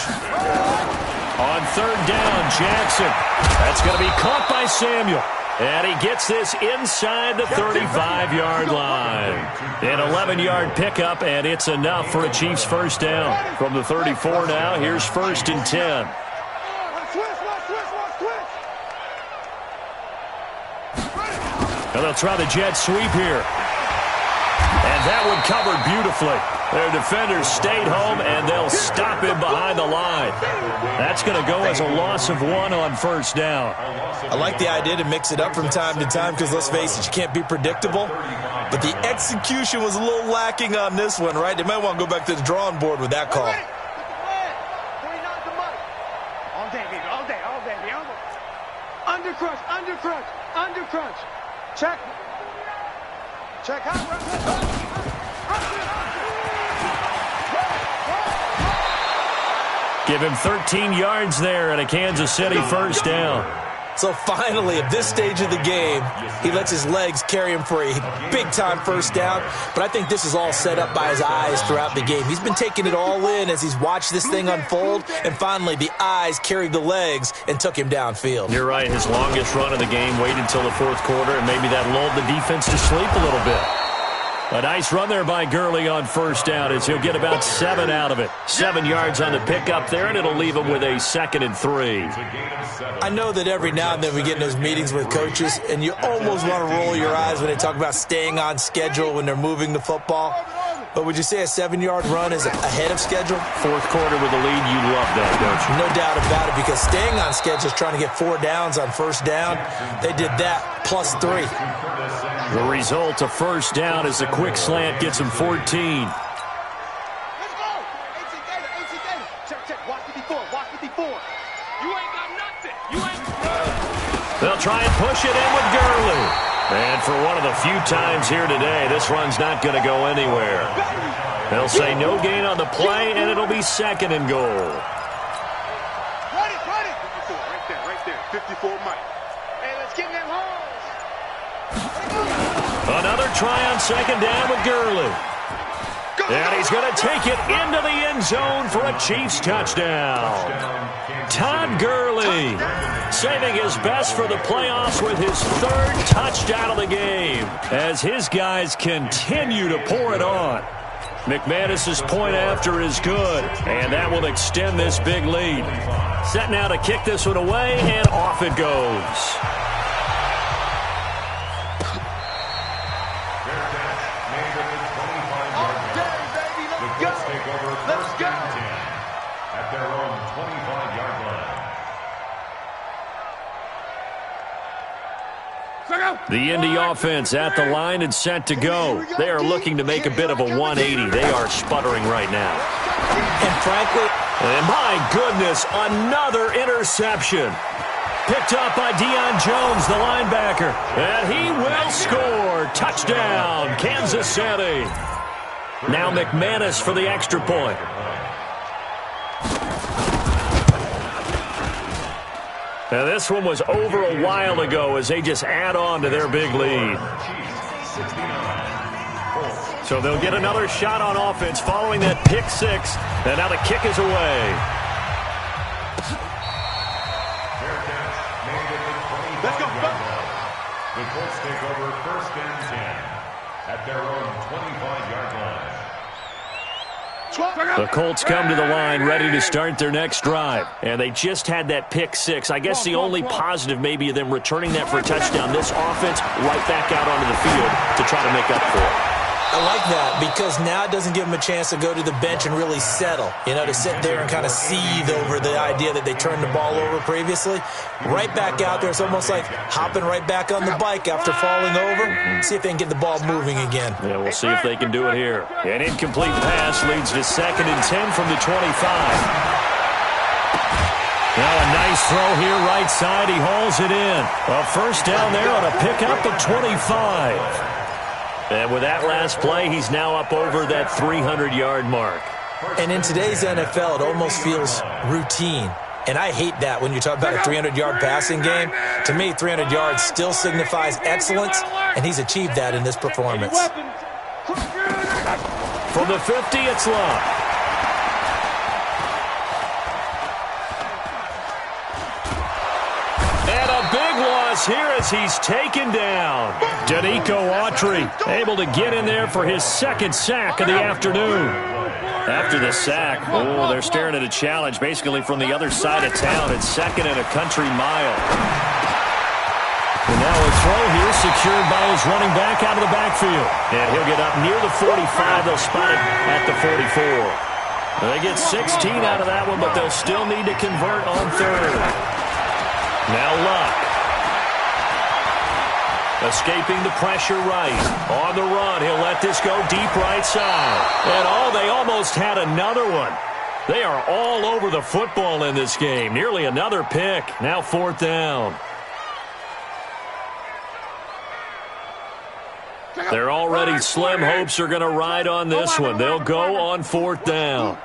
On 3rd down, Jackson. That's going to be caught by Samuel. And he gets this inside the 35-yard line. An 11-yard pickup, and it's enough for a Chiefs first down. From the 34 now, here's 1st and 10. And they'll try the jet sweep here. And that one covered beautifully. Their defenders stayed home, and they'll stop him behind the line. That's going to go as a loss of 1 on 1st down. I like the idea to mix it up from time to time because, let's face it, you can't be predictable. But the execution was a little lacking on this one, right? They might want to go back to the drawing board with that call. All day, baby. All day, baby. Under crunch. Check. Give him 13 yards there and a Kansas City first down. So finally, at this stage of the game, he lets his legs carry him for a big-time first down. But I think this is all set up by his eyes throughout the game. He's been taking it all in as he's watched this thing unfold. And finally, the eyes carried the legs and took him downfield. You're right. His longest run of the game waited until the fourth quarter, and maybe that lulled the defense to sleep a little bit. A nice run there by Gurley on first down as he'll get about 7 out of it. 7 yards on the pickup there, and it'll leave him with a 2nd and 3. I know that every now and then we get in those meetings with coaches, and you almost want to roll your eyes when they talk about staying on schedule when they're moving the football. But would you say a 7-yard run is ahead of schedule? Fourth quarter with the lead, you love that, don't you? No doubt about it, because staying on schedule is trying to get 4 downs on first down. They did that plus 3. The result, a first down as a quick slant gets him 14. Let's go. Check. Watch 54. Watch 54. You ain't got nothing. You ain't. They'll try and push it in with Gurley. And for one of the few times here today, this run's not going to go anywhere. They'll say no gain on the play, and it'll be 2nd and goal. Run it. 54. Right there. 54 Mike. Hey, let's get in them holes. Another try on 2nd down with Gurley. And he's going to take it into the end zone for a Chiefs touchdown. Todd Gurley saving his best for the playoffs with his 3rd touchdown of the game as his guys continue to pour it on. McManus's point after is good, and that will extend this big lead. Set now to kick this one away, and off it goes. The Indy offense at the line and set to go. They are looking to make a bit of a 180. They are sputtering right now. And frankly, and my goodness, another interception. Picked up by Deion Jones, the linebacker. And he will score. Touchdown, Kansas City. Now McManus for the extra point. Now this one was over a while ago as they just add on to their big lead. So they'll get another shot on offense following that pick 6. And now the kick is away. Let's go. The Colts take over 1st and 10 at their own 25-yard line. The Colts come to the line ready to start their next drive. And they just had that pick 6. I guess the only positive maybe of them returning that for a touchdown. This offense right back out onto the field to try to make up for it. I like that because now it doesn't give them a chance to go to the bench and really settle, to sit there and kind of seethe over the idea that they turned the ball over previously. Right back out there, it's almost like hopping right back on the bike after falling over. See if they can get the ball moving again. Yeah, we'll see if they can do it here. An incomplete pass leads to 2nd and 10 from the 25. Now a nice throw here right side. He hauls it in. A first down there on a pickup of 25. And with that last play, he's now up over that 300-yard mark. And in today's NFL, it almost feels routine. And I hate that when you talk about a 300-yard passing game. To me, 300 yards still signifies excellence, and he's achieved that in this performance. From the 50, it's Love. And a big loss here as he's taken down. Danico Autry able to get in there for his 2nd sack of the afternoon. After the sack, they're staring at a challenge basically from the other side of town. It's 2nd and a country mile. And now a throw here secured by his running back out of the backfield. And he'll get up near the 45. They'll spot it at the 44. They get 16 out of that one, but they'll still need to convert on 3rd. Now Luck. Escaping the pressure right. On the run, he'll let this go deep right side. And they almost had another one. They are all over the football in this game. Nearly another pick. Now 4th down. Their already slim hopes are going to ride on this one. They'll go on 4th down.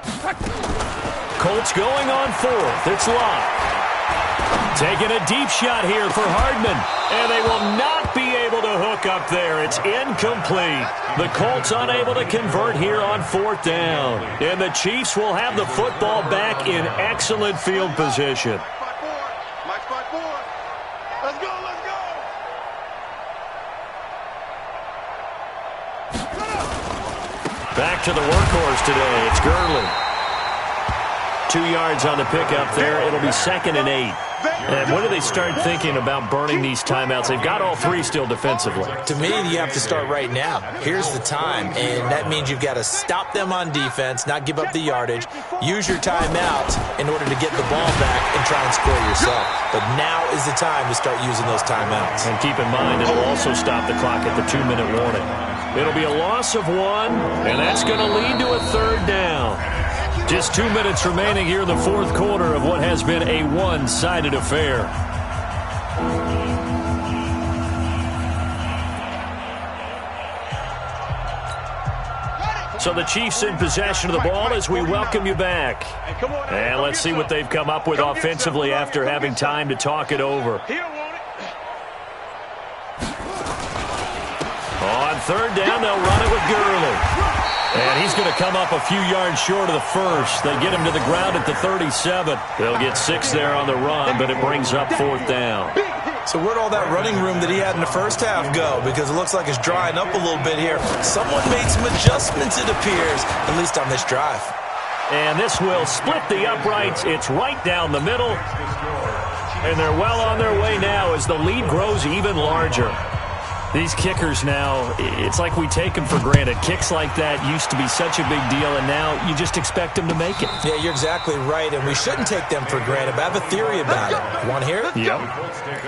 Colts going on 4th. It's Luck. Taking a deep shot here for Hardman. And they will not be able to hook up there. It's incomplete. The Colts unable to convert here on 4th down. And the Chiefs will have the football back in excellent field position. Mike spot 4. Let's go, let's go. Back to the workhorse today. It's Gurley. 2 yards on the pickup there. It'll be 2nd and 8. And when do they start thinking about burning these timeouts? They've got all 3 still defensively. To me, you have to start right now. Here's the time, and that means you've got to stop them on defense, not give up the yardage, use your timeouts in order to get the ball back and try and score yourself. But now is the time to start using those timeouts. And keep in mind, it'll also stop the clock at the 2-minute warning. It'll be a loss of 1, and that's going to lead to a 3rd down. Just 2 minutes remaining here in the 4th quarter of what has been a one-sided affair. So the Chiefs in possession of the ball as we welcome you back. And let's see what they've come up with offensively after having time to talk it over. On 3rd down, they'll run it with Gurley. And he's going to come up a few yards short of the first. They get him to the ground at the 37. They'll get 6 there on the run, but it brings up 4th down. So where'd all that running room that he had in the first half go? Because it looks like it's drying up a little bit here. Someone made some adjustments, it appears, at least on this drive. And this will split the uprights. It's right down the middle. And they're well on their way now as the lead grows even larger. These kickers now, it's like we take them for granted. Kicks like that used to be such a big deal, and now you just expect them to make it. Yeah, you're exactly right, and we shouldn't take them for granted, but I have a theory about it. You want to hear it? Yep.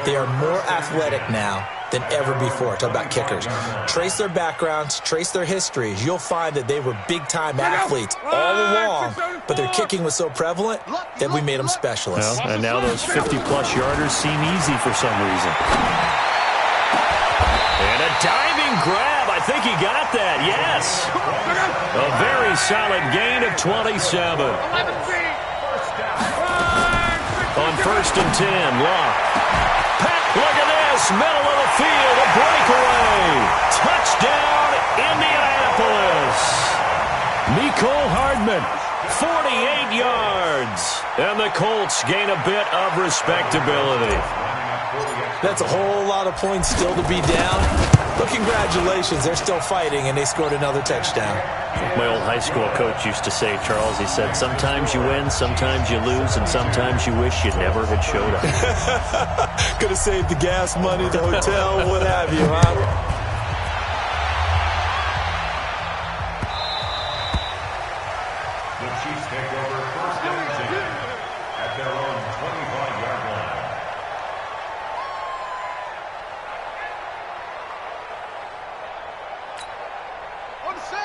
They are more athletic now than ever before. Talk about kickers. Trace their backgrounds, trace their histories. You'll find that they were big-time athletes all along, but their kicking was so prevalent that we made them specialists. Well, and now those 50-plus yarders seem easy for some reason. And a diving grab. I think he got that. Yes. A very solid gain of 27. On 1st and 10, Locke. Look at this. Middle of the field. A breakaway. Touchdown, Indianapolis. Mecole Hardman, 48 yards. And the Colts gain a bit of respectability. That's a whole lot of points still to be down. But congratulations, they're still fighting, and they scored another touchdown. My old high school coach used to say, Charles, he said, sometimes you win, sometimes you lose, and sometimes you wish you never had showed up. Could have saved the gas money, the hotel, what have you, huh? The Chiefs take over 1st and 10 at their own 25-yard line.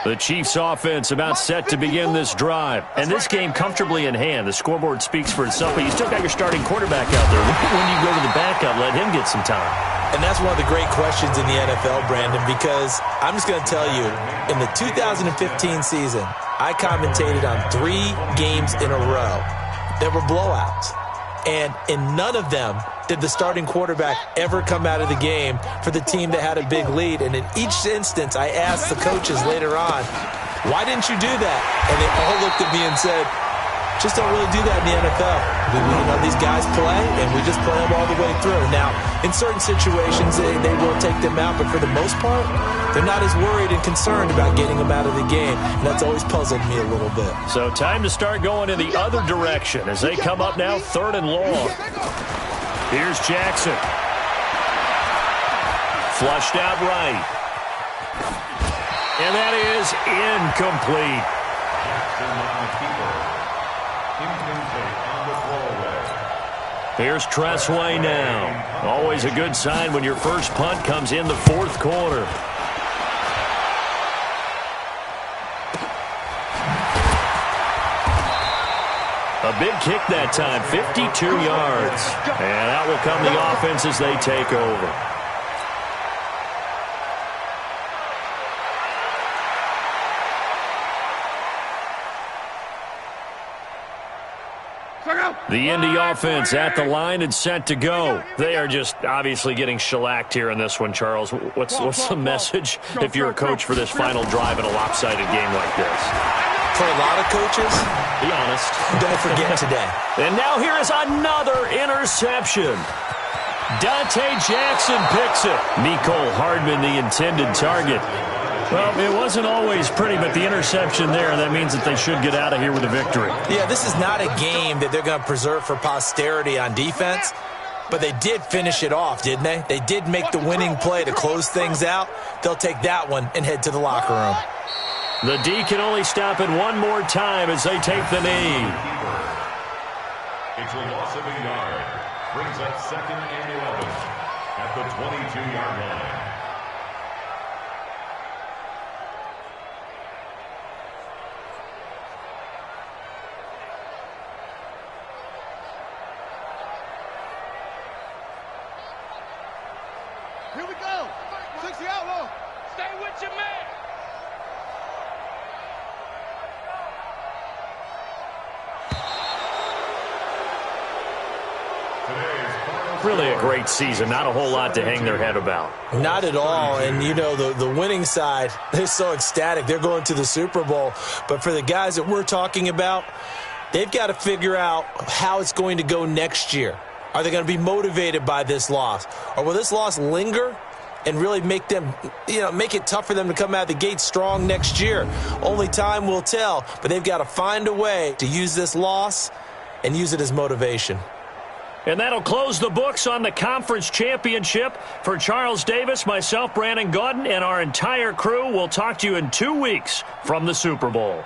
The Chiefs offense about set to begin this drive. And this game comfortably in hand. The scoreboard speaks for itself, but you still got your starting quarterback out there. When you go to the backup, let him get some time. And that's one of the great questions in the NFL, Brandon, because I'm just going to tell you, in the 2015 season, I commentated on 3 games in a row that were blowouts. And in none of them did the starting quarterback ever come out of the game for the team that had a big lead. And in each instance, I asked the coaches later on, why didn't you do that? And they all looked at me and said, just don't really do that in the NFL. These guys play, and we just play them all the way through. Now, in certain situations, they will take them out, but for the most part, they're not as worried and concerned about getting them out of the game. And that's always puzzled me a little bit. So time to start going in the other direction as they come up now 3rd and long. Here's Jackson. Flushed out right. And that is incomplete. Here's Tressway now. Always a good sign when your first punt comes in the 4th quarter. A big kick that time, 52 yards. And out will come the offense as they take over. The Indy offense at the line and set to go. They are just obviously getting shellacked here in this one, Charles. What's the message if you're a coach for this final drive in a lopsided game like this? For a lot of coaches, be honest. Don't forget today. And now here is another interception. Dante Jackson picks it. Mecole Hardman, the intended target. Well, it wasn't always pretty, but the interception there, that means that they should get out of here with a victory. Yeah, this is not a game that they're going to preserve for posterity on defense, but they did finish it off, didn't they? They did make the winning play to close things out. They'll take that one and head to the locker room. The D can only stop it one more time as they take the knee. It's a loss of a yard. Brings up 2nd and 11 at the 22-yard line. Here we go. 60 outlaw. Stay with your man. Really a great season. Not a whole lot to hang their head about. Not at all. And, you know, the winning side, they're so ecstatic. They're going to the Super Bowl. But for the guys that we're talking about, they've got to figure out how it's going to go next year. Are they going to be motivated by this loss? Or will this loss linger and really make them, make it tough for them to come out of the gate strong next year? Only time will tell. But they've got to find a way to use this loss and use it as motivation. And that'll close the books on the conference championship. For Charles Davis, myself, Brandon Gaudin, and our entire crew, we'll talk to you in 2 weeks from the Super Bowl.